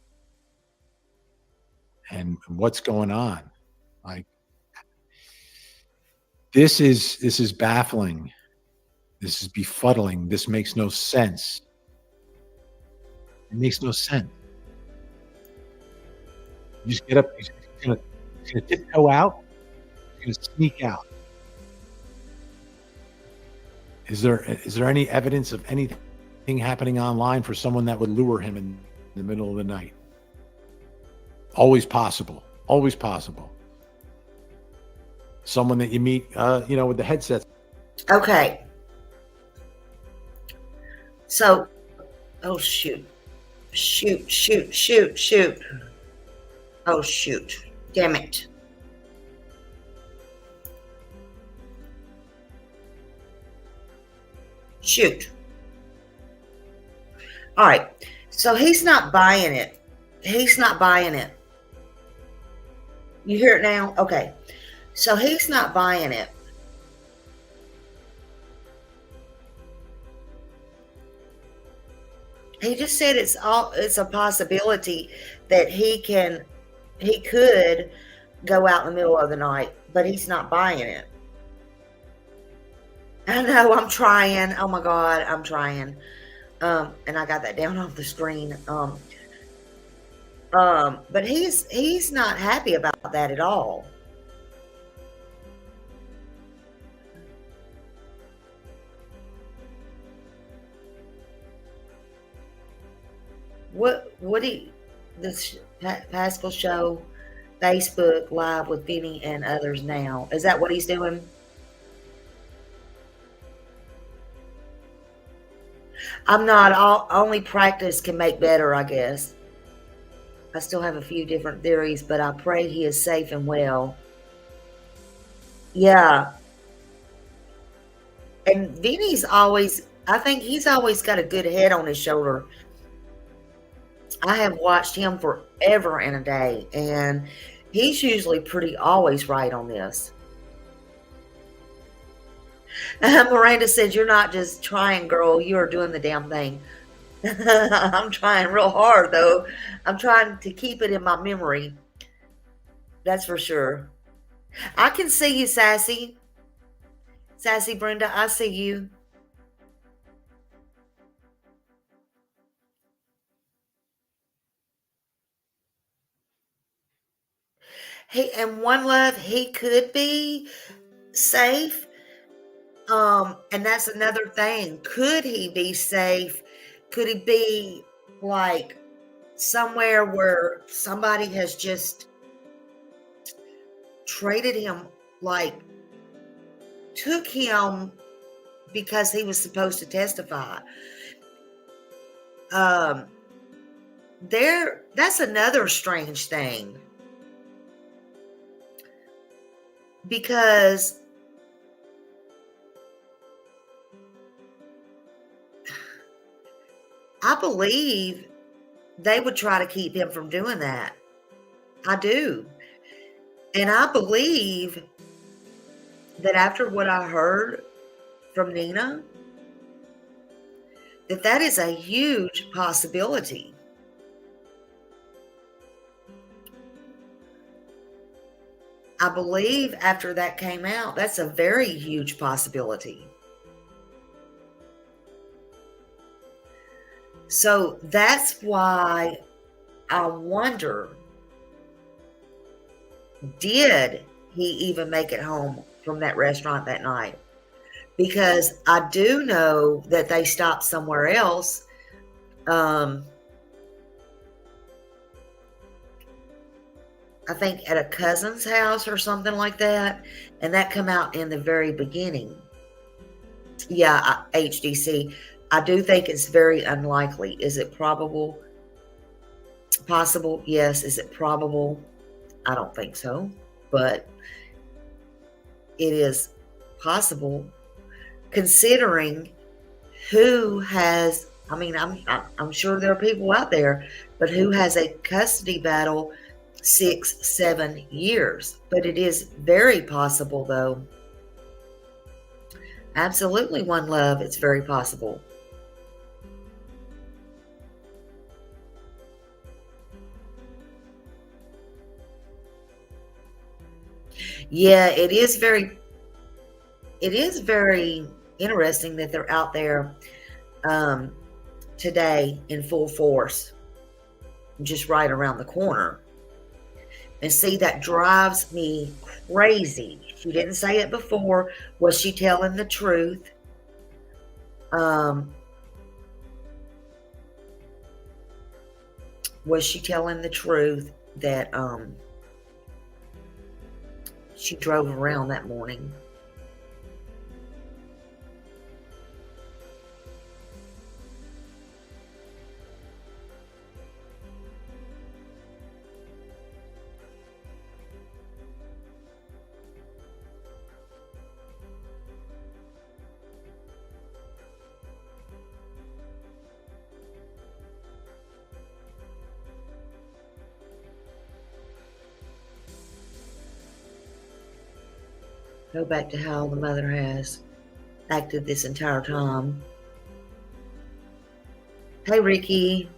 and what's going on. Like, this is baffling. This is befuddling. This makes no sense. It makes no sense. You just get up. He's gonna tiptoe out. He's gonna sneak out. Is there any evidence of anything happening online for someone that would lure him in the middle of the night? Always possible. Always possible. Someone that you meet, with the headsets. Okay. So, oh, shoot. Shoot. Oh, shoot. Damn it. Shoot. All right. So he's not buying it. He's not buying it. You hear it now? Okay. So he's not buying it. He just said it's a possibility that he could go out in the middle of the night, but he's not buying it. I know, I'm trying. Oh my God, I'm trying. And I got that down off the screen. But he's not happy about that at all. What he this Pascal show Facebook Live with Vinny and others now? Is that what he's doing? I'm not. Only practice can make better, I guess. I still have a few different theories, but I pray he is safe and well. Yeah. And Vinny's always, I think he's always got a good head on his shoulder. I have watched him forever and a day, and he's usually pretty always right on this. Miranda said, "You're not just trying, girl. You are doing the damn thing." I'm trying real hard, though. I'm trying to keep it in my memory. That's for sure. I can see you, Sassy. Sassy Brenda, I see you. And One Love, he could be safe. And that's another thing. Could he be safe? Could he be like somewhere where somebody has just traded him, like took him because he was supposed to testify? That's another strange thing, because I believe they would try to keep him from doing that. I do. And I believe that after what I heard from Nina, that is a huge possibility. I believe after that came out, that's a very huge possibility. So that's why I wonder, did he even make it home from that restaurant that night? Because I do know that they stopped somewhere else. I think at a cousin's house or something like that. And that come out in the very beginning. Yeah, HDC. I do think it's very unlikely. Is it probable? Possible? Yes. Is it probable? I don't think so. But it is possible, considering who has, I mean, I'm sure there are people out there, but who has a custody battle 6-7 years. But it is very possible, though. Absolutely, One Love. It's very possible. Yeah, it is very interesting that they're out there today in full force, just right around the corner. And see, that drives me crazy. She didn't say it before. Was she telling the truth? Was she telling the truth that she drove around that morning? Go back to how the mother has acted this entire time. Hey, Ricky.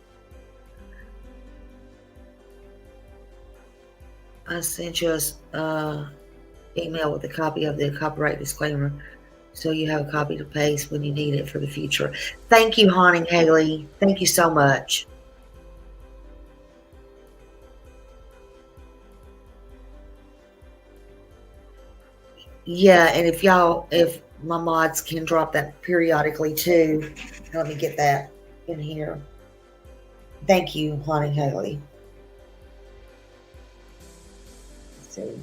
I sent you a email with a copy of the copyright disclaimer, so you have a copy to paste when you need it for the future. Thank you, Haunting Haley. Thank you so much. Yeah, and if my mods can drop that periodically too, let me get that in here. Thank you, Haunting Haley. Let's see.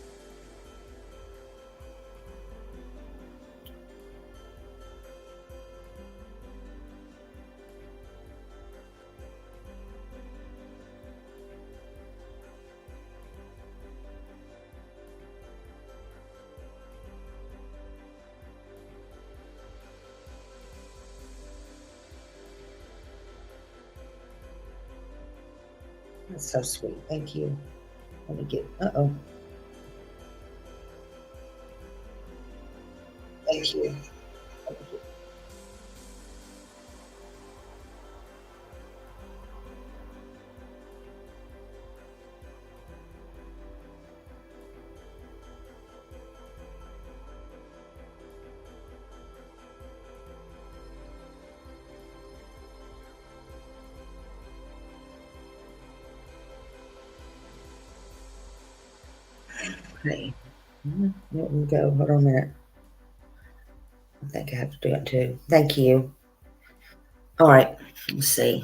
That's so sweet. Thank you. Let me get, uh-oh. Thank you. Okay. Let me go. Hold on a minute. I think I have to do it too. Thank you. All right. Let's see.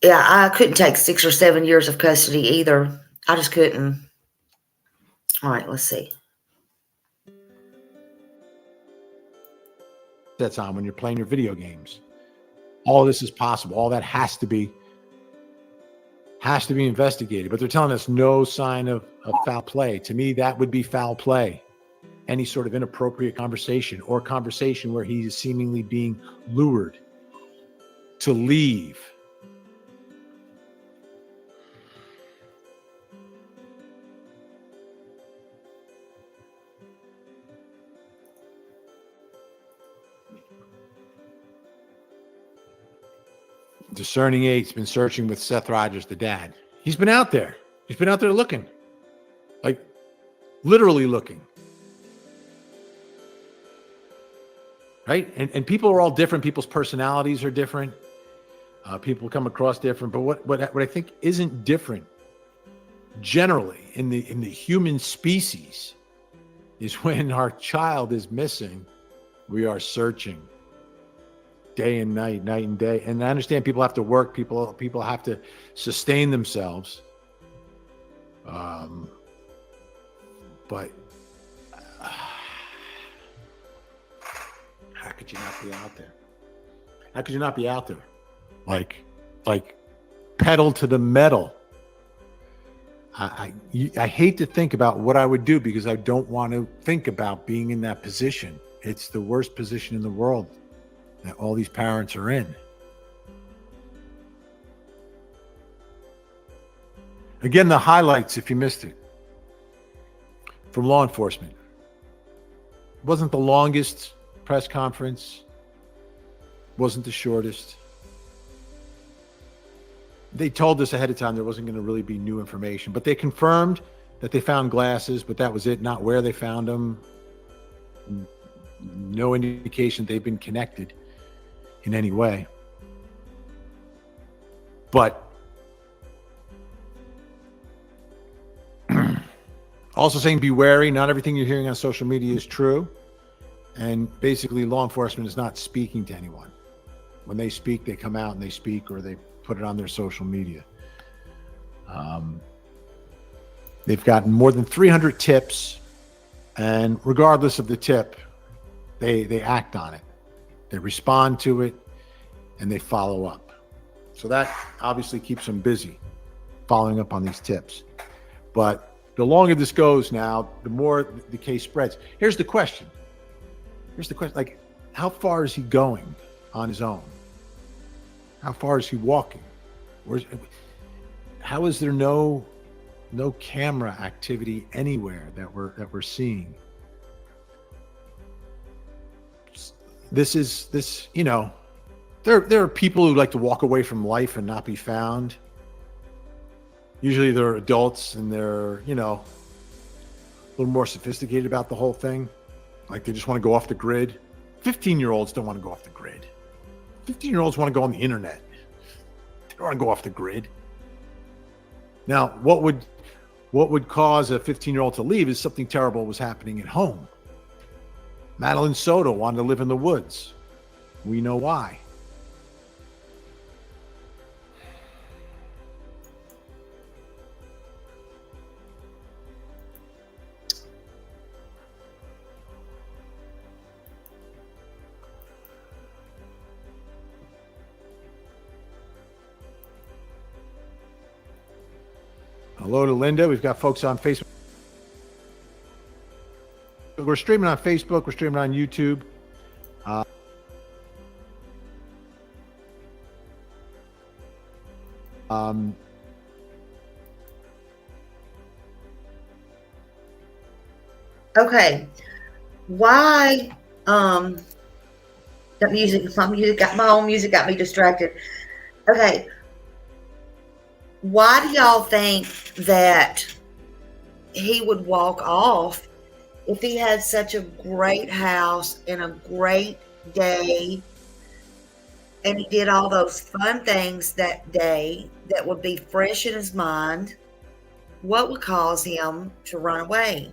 Yeah, I couldn't take 6 or 7 years of custody either. I just couldn't. All right, let's see. That's on when you're playing your video games. All this is possible. All that has to be investigated. But they're telling us no sign of foul play. To me, that would be foul play. Any sort of inappropriate conversation or conversation where he's seemingly being lured to leave. Discerning Eight's been searching with Seth Rogers, the dad. He's been out there. He's been out there looking. Like, literally looking. Right? And people are all different. People's personalities are different. People come across different. But what I think isn't different generally in the human species is when our child is missing, we are searching. Day and night, night and day. And I understand people have to work. People have to sustain themselves. But how could you not be out there? How could you not be out there? Like pedal to the metal. I hate to think about what I would do because I don't want to think about being in that position. It's the worst position in the world that all these parents are in. Again, the highlights, if you missed it, from law enforcement. It wasn't the longest press conference, wasn't the shortest. They told us ahead of time there wasn't going to really be new information, but they confirmed that they found glasses, but that was it, not where they found them. No indication they've been connected in any way. But also saying be wary, not everything you're hearing on social media is true. And basically law enforcement is not speaking to anyone. When they speak, they come out and they speak or they put it on their social media. They've gotten more than 300 tips, and regardless of the tip, they act on it. They respond to it, and they follow up. So that obviously keeps them busy, following up on these tips. But the longer this goes now, the more the case spreads. Here's the question. Like, how far is he going on his own? How far is he walking? How is there no camera activity anywhere that we're seeing? this, you know, there are people who like to walk away from life and not be found. Usually they're adults and they're, you know, a little more sophisticated about the whole thing. Like they just want to go off the grid. 15-year-olds don't want to go off the grid. 15-year-olds want to go on the internet. They don't want to go off the grid. Now, what would cause a 15-year-old to leave is something terrible was happening at home. Madeline Soto wanted to live in the woods. We know why. Hello to Linda. We've got folks on Facebook. We're streaming on Facebook. We're streaming on YouTube. Okay. Why my own music got me distracted. Okay. Why do y'all think that he would walk off if he had such a great house and a great day and he did all those fun things that day that would be fresh in his mind? What would cause him to run away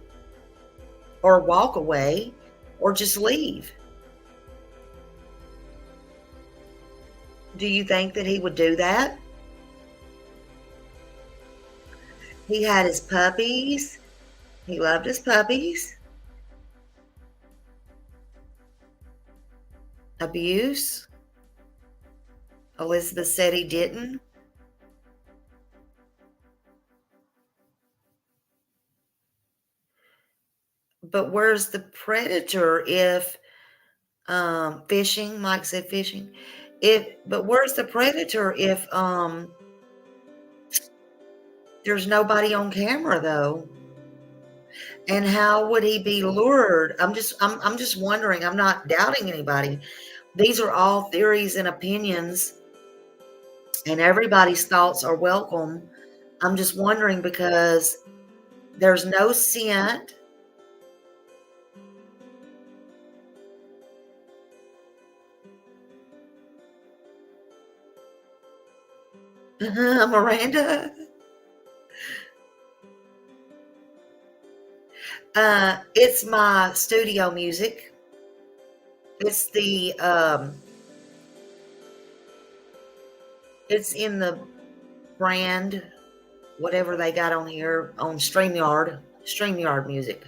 or walk away or just leave? Do you think that he would do that? He had his puppies. He loved his puppies. Abuse. Elizabeth said he didn't. But where's the predator if fishing? Mike said fishing. But where's the predator if there's nobody on camera though? And how would he be lured? I'm just wondering. I'm not doubting anybody. These are all theories and opinions, and everybody's thoughts are welcome. I'm just wondering because there's no scent. Miranda. It's my studio music. It's the it's in the brand, whatever they got on here on StreamYard music.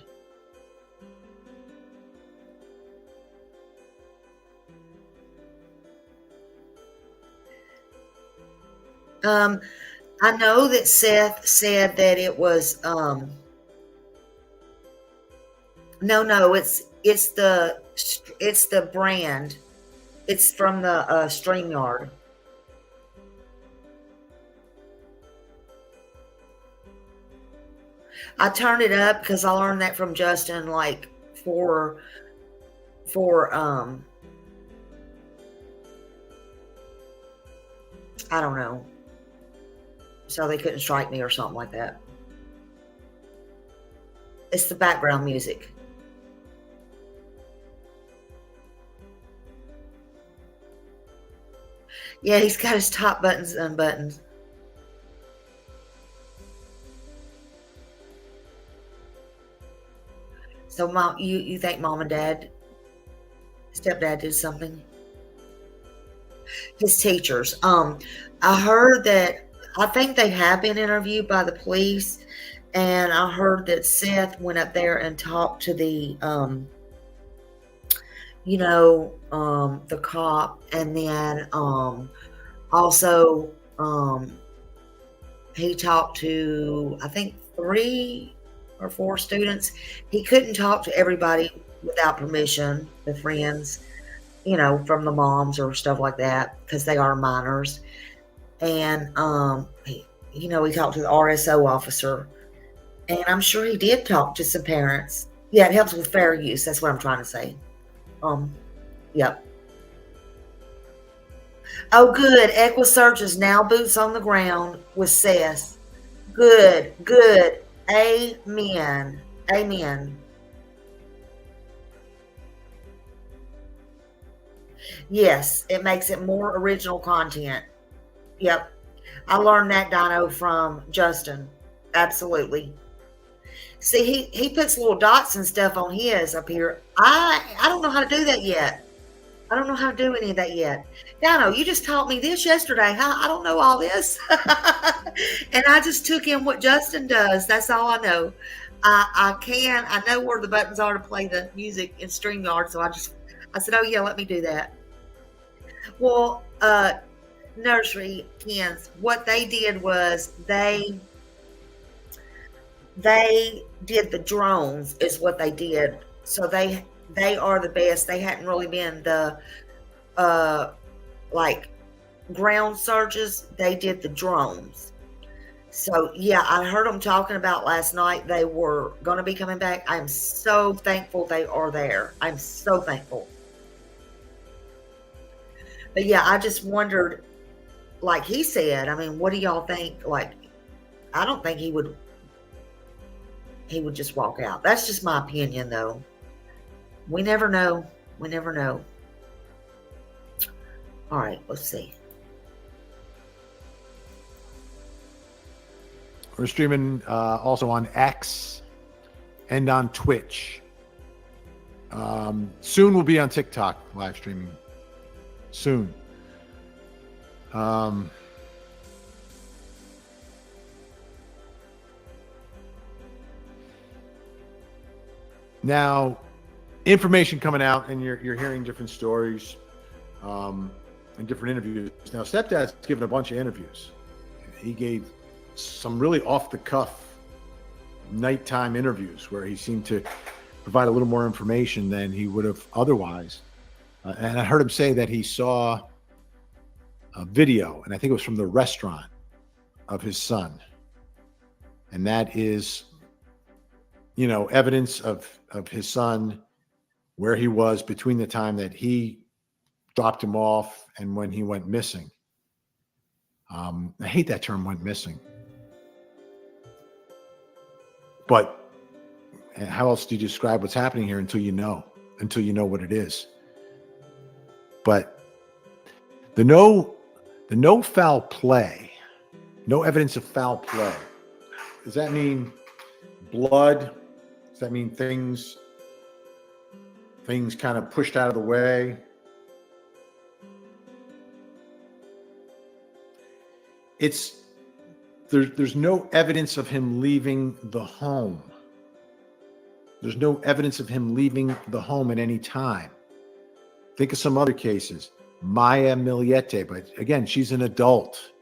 I know that Seth said that it was no, it's the brand. It's from the StreamYard. I turned it up because I learned that from Justin, like for I don't know. So they couldn't strike me or something like that. It's the background music. Yeah, he's got his top buttons unbuttoned. So, Mom, you think Mom and Dad, stepdad did something? His teachers. I heard that, I think they have been interviewed by the police, and I heard that Seth went up there and talked to the, the cop, and then also he talked to, I think, 3 or 4 students. He couldn't talk to everybody without permission, the friends, from the moms or stuff like that, because they are minors. And he talked to the RSO officer, and I'm sure he did talk to some parents. Yeah, it helps with fair use. That's what I'm trying to say. Yep. Oh, good. EquiSearch is now boots on the ground with Seth. Good, good. Amen. Amen. Yes, it makes it more original content. Yep. I learned that, Dino, from Justin. Absolutely. See, he puts little dots and stuff on his up here. I don't know how to do that yet. I don't know how to do any of that yet. Dino, you just taught me this yesterday. Huh? I don't know all this. And I just took in what Justin does. That's all I know. I know where the buttons are to play the music in StreamYard. So I said, oh yeah, let me do that. Well, Nursery Kens, what they did was they did the drones is what they did. So they are the best. They hadn't really been the like ground searches. They did the drones. So yeah, I heard them talking about last night. They were going to be coming back. I'm so thankful they are there. I'm so thankful. But yeah, I just wondered, like he said, I mean, what do y'all think? Like, I don't think he would just walk out. That's just my opinion, though. We never know. We never know. All right, let's see. We're streaming also on X and on Twitch. Soon we'll be on TikTok live streaming. Soon. Now, information coming out, and you're hearing different stories and different interviews. Now, Stepdad's given a bunch of interviews. He gave some really off-the-cuff nighttime interviews where he seemed to provide a little more information than he would have otherwise. And I heard him say that he saw a video, and I think it was from the restaurant of his son. And that is, you know, evidence of his son, where he was between the time that he dropped him off and when he went missing. I hate that term, went missing. But how else do you describe what's happening here until you know what it is? But the no foul play, no evidence of foul play. Does that mean blood? Does that mean things kind of pushed out of the way? There's no evidence of him leaving the home. There's no evidence of him leaving the home at any time. Think of some other cases. Maya Miliete, but again, she's an adult.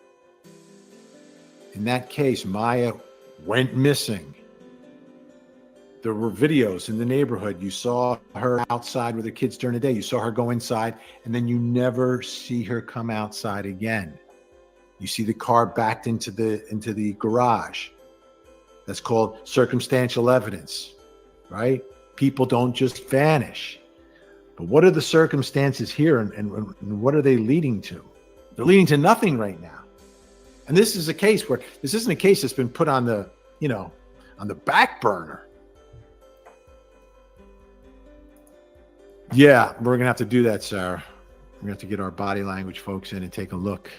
In that case, Maya went missing. There were videos in the neighborhood. You saw her outside with the kids during the day. You saw her go inside, and then you never see her come outside again. You see the car backed into the garage. That's called circumstantial evidence, right? People don't just vanish. But what are the circumstances here, and what are they leading to? They're leading to nothing right now. And this is a case where this isn't a case that's been put on the back burner. Yeah, we're gonna have to do that, Sarah. We're gonna have to get our body language folks in and take a look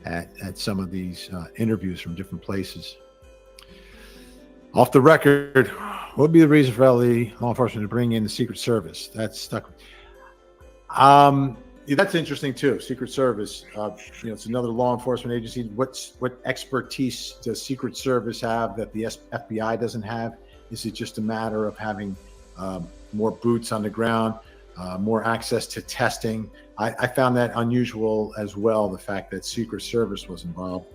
at some of these interviews from different places. Off the record, what would be the reason for LA law enforcement to bring in the Secret Service? That's stuck. That's interesting too. Secret Service, it's another law enforcement agency. What expertise does Secret Service have that the FBI doesn't have? Is it just a matter of having more boots on the ground, more access to testing? I found that unusual as well, the fact that Secret Service was involved.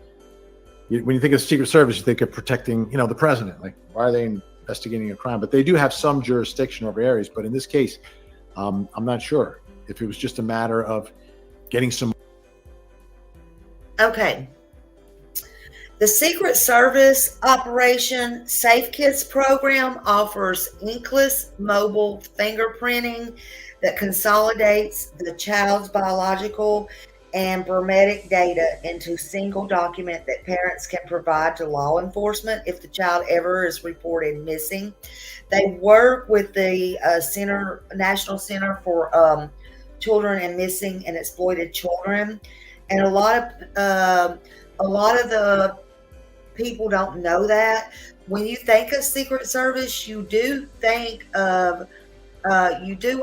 When you think of Secret Service, you think of protecting, the president. Like, why are they investigating a crime? But they do have some jurisdiction over areas. But in this case, I'm not sure if it was just a matter of getting some. Okay. The Secret Service Operation Safe Kids program offers inkless mobile fingerprinting that consolidates the child's biological and biometric data into a single document that parents can provide to law enforcement if the child ever is reported missing. They work with the National Center for Children and Missing and Exploited Children, and a lot of the people don't know that. When you think of Secret Service, you do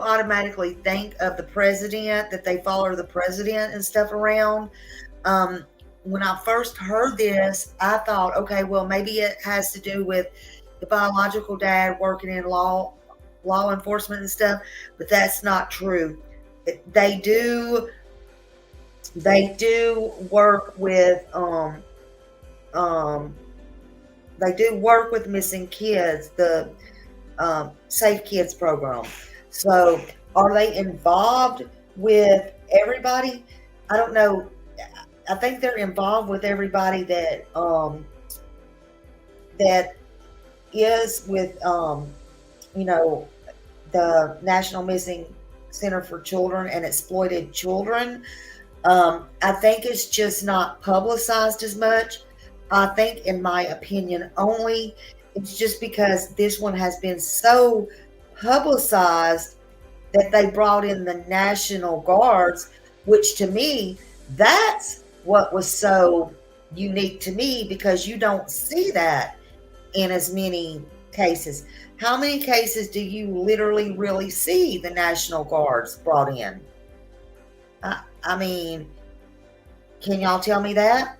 automatically think of the president, that they follow the president and stuff around. When I first heard this, I thought, okay, well, maybe it has to do with the biological dad working in law enforcement and stuff, but that's not true. They do work with missing kids, the Safe Kids program. So are they involved with everybody? I don't know. I think they're involved with everybody that is with the National Missing Center for Children and Exploited Children. I think it's just not publicized as much. I think, in my opinion only, it's just because this one has been so publicized that they brought in the National Guards, which to me, that's what was so unique to me, because you don't see that in as many cases. How many cases do you literally really see the National Guards brought in? I mean, can y'all tell me that?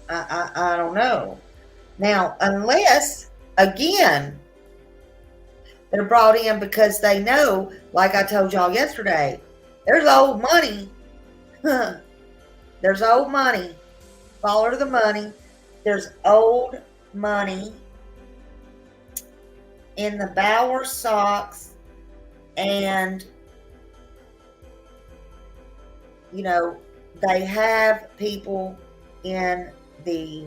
I don't know. Now, unless, again, they're brought in because they know, like I told y'all yesterday, there's old money. There's old money. Follow the money. There's old money in the Bower socks, and they have people in the,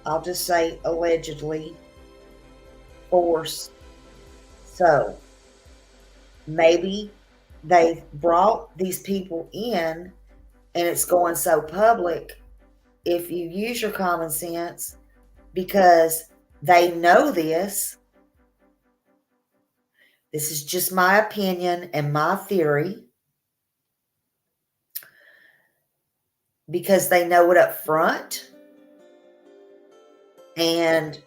I'll just say allegedly, force. So maybe they've brought these people in and it's going so public, if you use your common sense, because they know this. This is just my opinion and my theory. Because they know it up front, and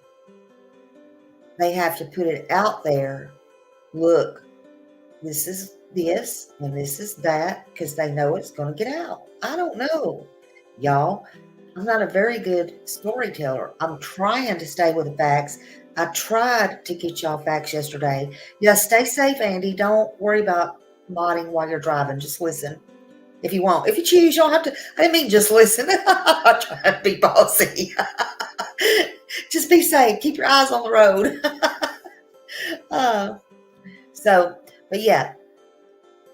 they have to put it out there. Look, this is this and this is that, because they know it's going to get out. I don't know, y'all. I'm not a very good storyteller. I'm trying to stay with the facts. I tried to get y'all facts yesterday. Yeah, stay safe, Andy. Don't worry about modding while you're driving. Just listen. If you want. If you choose, you don't have to. I didn't mean just listen. I'm trying to be bossy. Just be safe. Keep your eyes on the road. But yeah.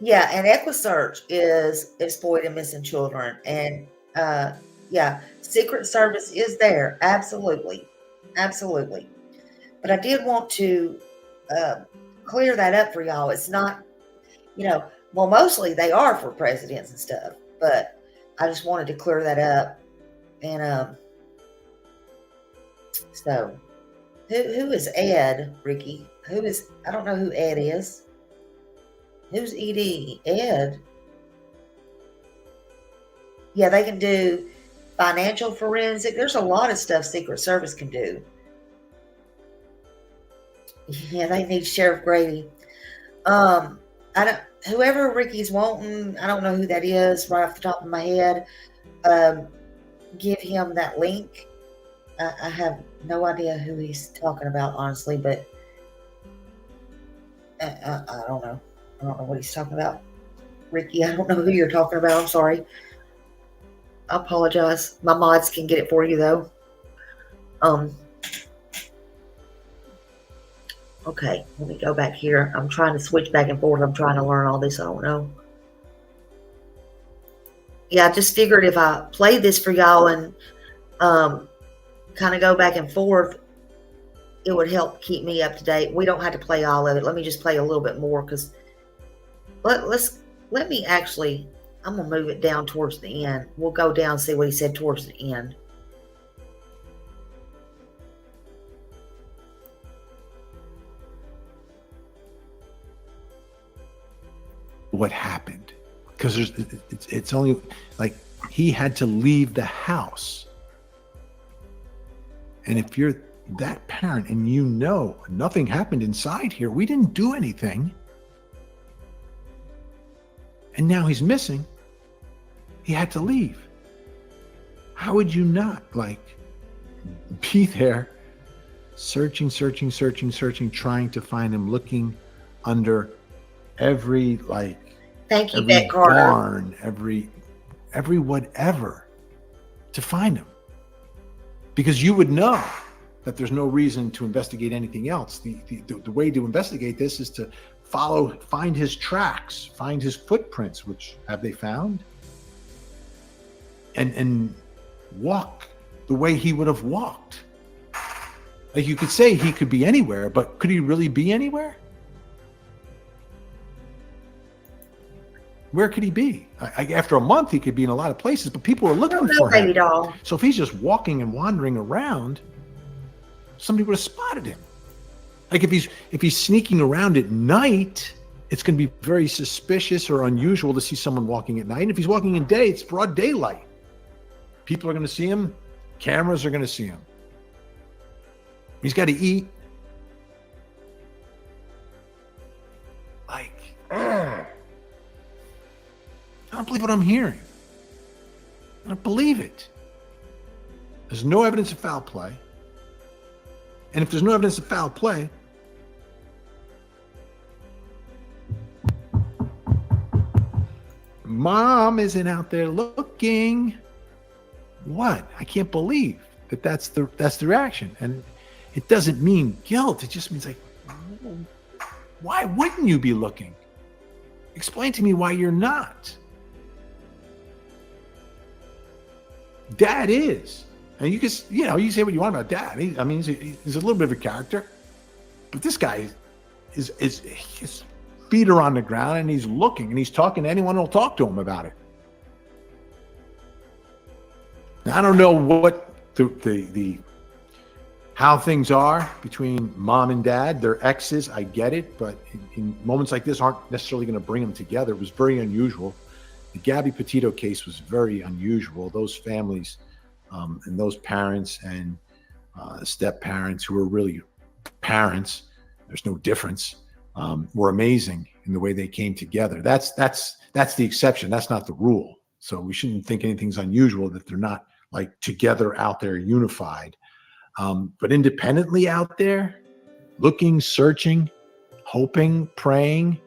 Yeah, and EquiSearch is exploiting missing children. And yeah, Secret Service is there. Absolutely. Absolutely. But I did want to clear that up for y'all. It's not, well, mostly they are for presidents and stuff, but I just wanted to clear that up. And so who is Ed, Ricky? I don't know who Ed is. Who's ED? Ed? Yeah, they can do financial forensic. There's a lot of stuff Secret Service can do. Yeah, they need Sheriff Grady. Whoever Ricky's wanting, I don't know who that is right off the top of my head. Give him that link. I have no idea who he's talking about, honestly, but I don't know. I don't know what he's talking about. Ricky, I don't know who you're talking about. I'm sorry. I apologize. My mods can get it for you, though. Okay, let me go back here. I'm trying to switch back and forth. I'm trying to learn all this. I don't know. yeah, I just figured if I played this for y'all and kind of go back and forth, it would help keep me up to date. We don't have to play all of it. Let me just play a little bit more because let me actually. I'm gonna move it down towards the end. We'll go down and see what he said towards the end. What happened? Because it's only like he had to leave the house. And if you're that parent and you know nothing happened inside here, we didn't do anything, and now he's missing, he had to leave. How would you not be there searching, trying to find him, looking under every Thank you, every Beck Carter. barn, every whatever to find him? Because you would know that there's no reason to investigate anything else. The way to investigate this is to find his tracks, find his footprints, which have they found, and walk the way he would have walked. Like, you could say he could be anywhere, but could he really be anywhere? Where could he be? After a month, he could be in a lot of places, but people are looking for him. Baby doll. So if he's just walking and wandering around, somebody would have spotted him. Like, if he's sneaking around at night, it's going to be very suspicious or unusual to see someone walking at night. And if he's walking in day, it's broad daylight. People are going to see him. Cameras are going to see him. He's got to eat. I don't believe what I'm hearing. I don't believe it. There's no evidence of foul play. And if there's no evidence of foul play, Mom isn't out there looking. What? I can't believe that's the reaction. And it doesn't mean guilt. It just means why wouldn't you be looking? Explain to me why you're not. Dad is. And you can, you say what you want about Dad. He's a little bit of a character. But this guy is his feet are on the ground and he's looking and he's talking to anyone who'll talk to him about it. Now, I don't know what the how things are between Mom and Dad. They're exes, I get it, but in moments like this aren't necessarily going to bring them together. It was very unusual. The Gabby Petito case was very unusual. Those families and those parents and step parents who were really parents, there's no difference, were amazing in the way they came together. That's the exception. That's not the rule. So we shouldn't think anything's unusual that they're not together out there unified. But independently out there, looking, searching, hoping, praying,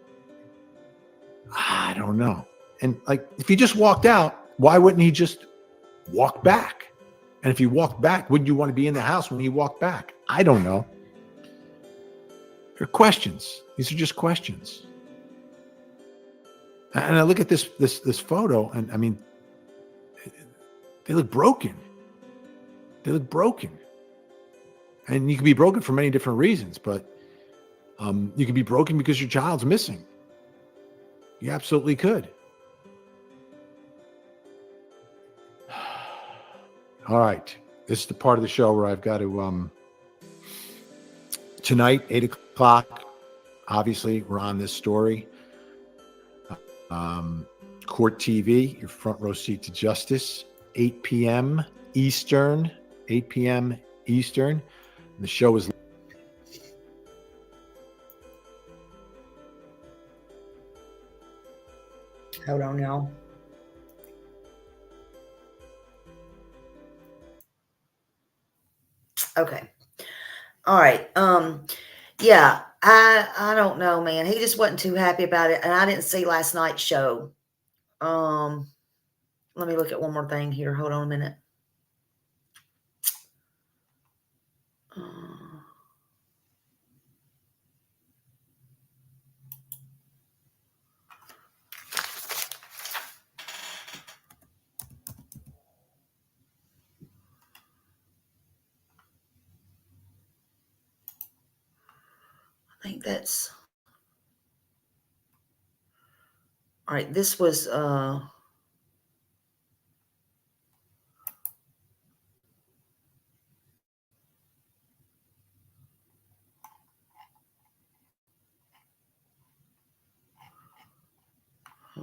I don't know. And if he just walked out, why wouldn't he just walk back? And if he walked back, wouldn't you want to be in the house when he walked back? I don't know. They're questions. These are just questions. And I look at this photo, and I mean, they look broken. They look broken. And you can be broken for many different reasons, but you can be broken because your child's missing. You absolutely could. All right. This is the part of the show where I've got to, tonight, 8 o'clock, obviously, we're on this story. Court TV, your front row seat to justice, 8 p.m. Eastern, 8 p.m. Eastern. The show is... Hold on, y'all. Okay. All right. Yeah, I don't know, man. He just wasn't too happy about it. And I didn't see last night's show. Let me look at one more thing here. Hold on a minute. I think that's all right. This was hold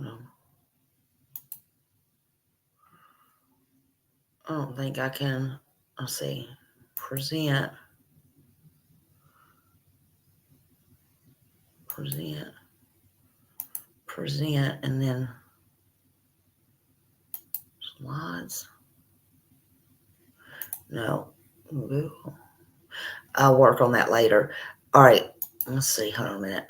on. I don't think I can. Let's see. Present, and then slides. No, Google. I'll work on that later. All right. Let's see. Hold on a minute.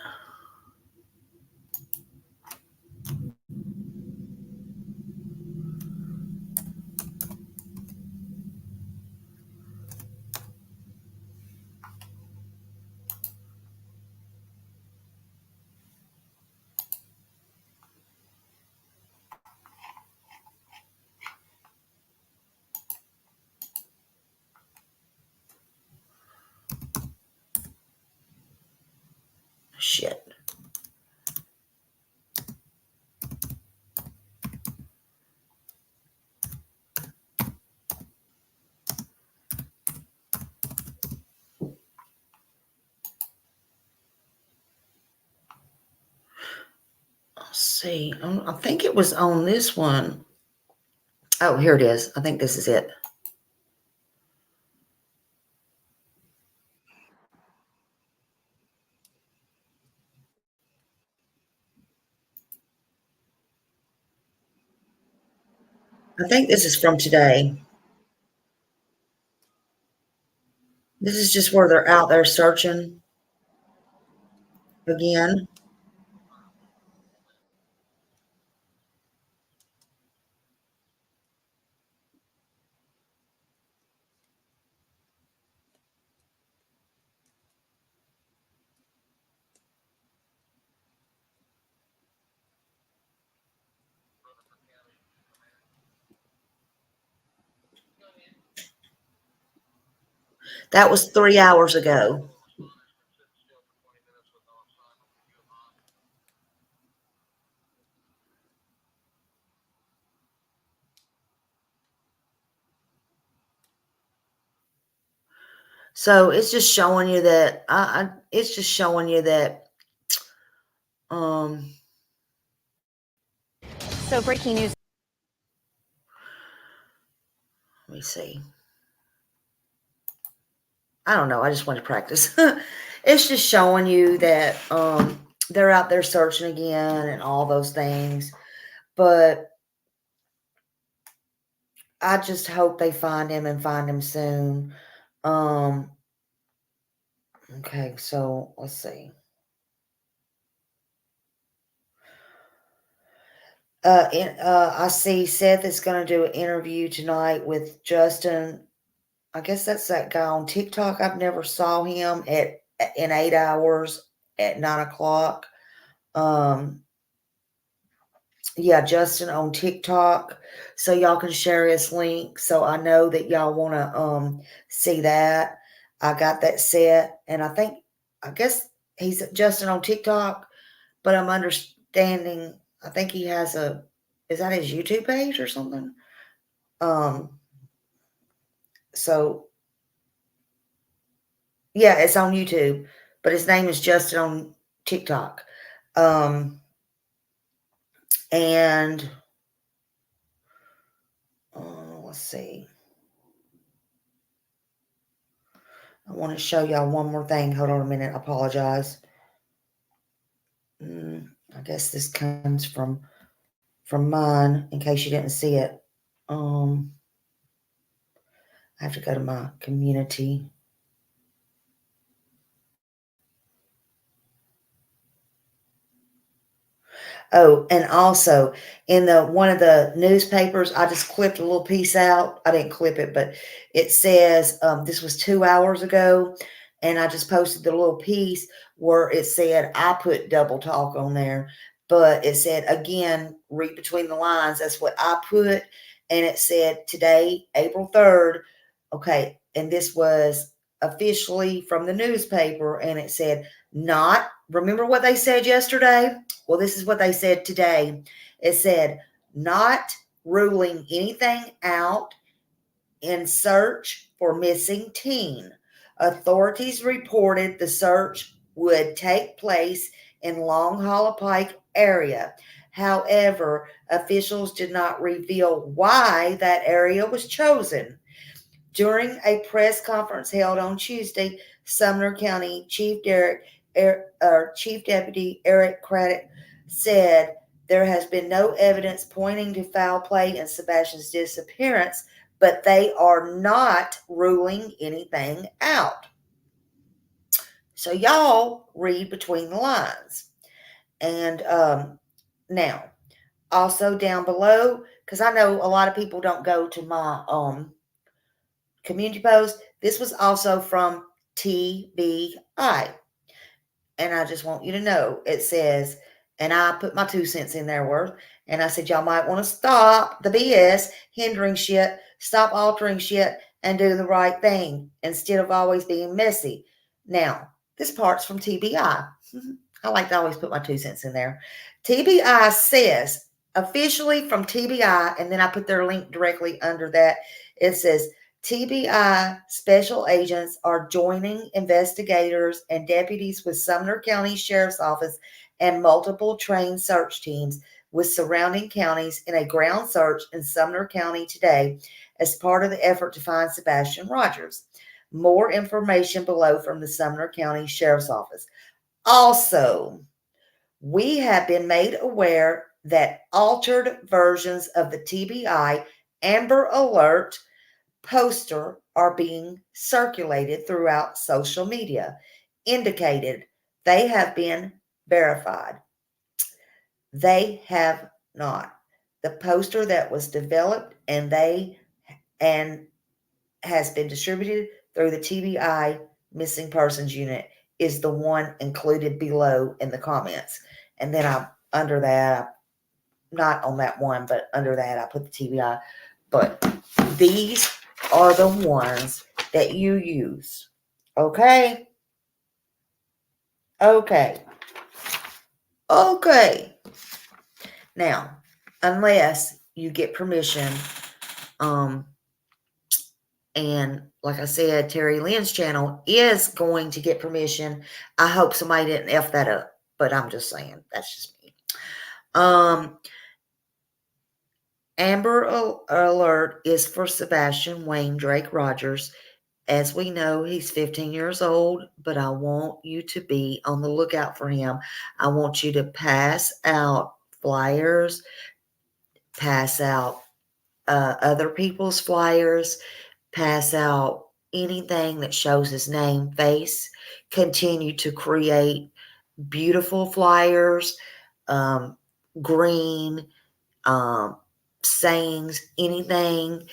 Shit. Let's see. I think it was on this one. Oh, here it is. I think this is it. I think this is from today. This is just where they're out there searching again. That was 3 hours ago. So it's just showing you that it's just showing you that um So breaking news. let me see. I don't know. I just want to practice. It's just showing you that they're out there searching again and all those things. But I just hope they find him and find him soon. Okay, so let's see. I see Seth is going to do an interview tonight with Justin. I guess that's that guy on TikTok. I've never saw him in 8 hours at 9 o'clock. Yeah, Justin on TikTok. So y'all can share his link. So I know that y'all want to see that. I got that set, and I guess he's Justin on TikTok, but I'm understanding. I think he has is that his YouTube page or something? So yeah, it's on YouTube, but his name is Justin on TikTok. And let's see. I want to show y'all one more thing. Hold on a minute. I apologize. I guess this comes from mine in case you didn't see it. I have to go to my community. Oh, and also in one of the newspapers, I just clipped a little piece out. I didn't clip it, but it says this was 2 hours ago, and I just posted the little piece where it said I put double talk on there, but it said again, read between the lines. That's what I put, and it said today, April 3rd. Okay, and this was officially from the newspaper, and it said, not, remember what they said yesterday? Well, this is what they said today. It said, not ruling anything out in search for missing teen. Authorities reported the search would take place in Long Hollow Pike area. However, officials did not reveal why that area was chosen. During a press conference held on Tuesday, Sumner County Chief Deputy Eric Craddock said there has been no evidence pointing to foul play in Sebastian's disappearance, but they are not ruling anything out. So y'all read between the lines. And now, also down below, because I know a lot of people don't go to my community post. This was also from TBI. And I just want you to know, it says, and I put my 2 cents in there worth, and I said, y'all might want to stop the BS, hindering shit, stop altering shit, and do the right thing instead of always being messy. Now, this part's from TBI. I like to always put my 2 cents in there. TBI says, officially from TBI, and then I put their link directly under that. It says, TBI special agents are joining investigators and deputies with Sumner County Sheriff's Office and multiple trained search teams with surrounding counties in a ground search in Sumner County today as part of the effort to find Sebastian Rogers. More information below from the Sumner County Sheriff's Office. Also, we have been made aware that altered versions of the TBI Amber Alert poster are being circulated throughout social media, indicated they have been verified. They have not. The poster that was developed and has been distributed through the TBI Missing Persons Unit is the one included below in the comments. And then under that, not on that one, but under that I put the TBI. But these are the ones that you use. Okay? Okay. Now, unless you get permission, and like I said, Terry Lynn's channel is going to get permission. I hope somebody didn't F that up, but I'm just saying, that's just me. Amber Alert is for Sebastian Wayne Drake Rogers. As we know, he's 15 years old, but I want you to be on the lookout for him. I want you to pass out flyers, pass out other people's flyers, pass out anything that shows his name, face. Continue to create beautiful flyers, green, sayings, anything.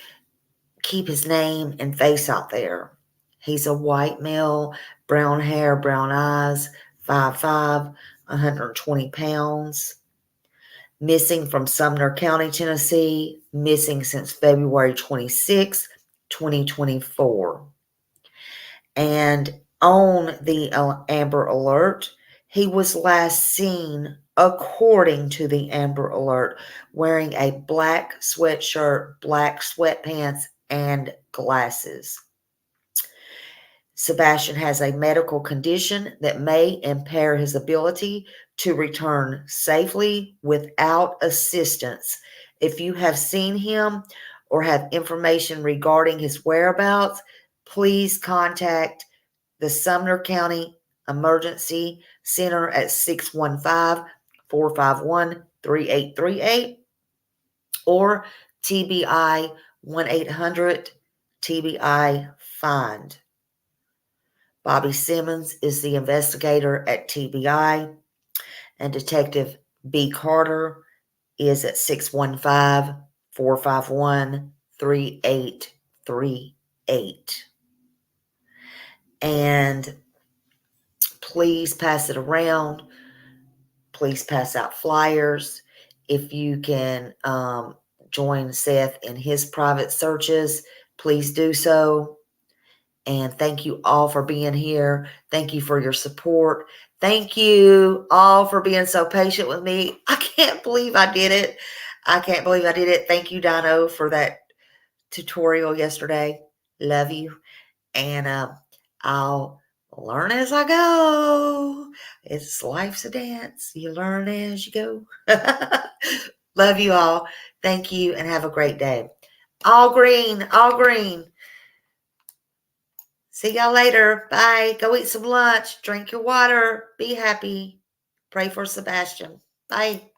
Keep his name and face out there. He's a white male, brown hair, brown eyes, 5'5", 120 pounds. Missing from Sumner County, Tennessee. Missing since February 26, 2024. And on the Amber Alert, he was last seen, according to the Amber Alert, wearing a black sweatshirt, black sweatpants, and glasses. Sebastian has a medical condition that may impair his ability to return safely without assistance. If you have seen him or have information regarding his whereabouts, please contact the Sumner County Emergency Center at 615-451-3838 or TBI 1-800-TBI-FIND. Bobby Simmons is the investigator at TBI, and Detective B. Carter is at 615-451-3838. And please pass it around. Please pass out flyers. If you can join Seth in his private searches, please do so. And thank you all for being here. Thank you for your support. Thank you all for being so patient with me. I can't believe I did it. I can't believe I did it. Thank you, Dino, for that tutorial yesterday. Love you. And I'll learn as I go. Life's a dance. You learn as you go. Love you all. Thank you and have a great day. All green, all green. See y'all later. Bye. Go eat some lunch. Drink your water. Be happy. Pray for Sebastian. Bye.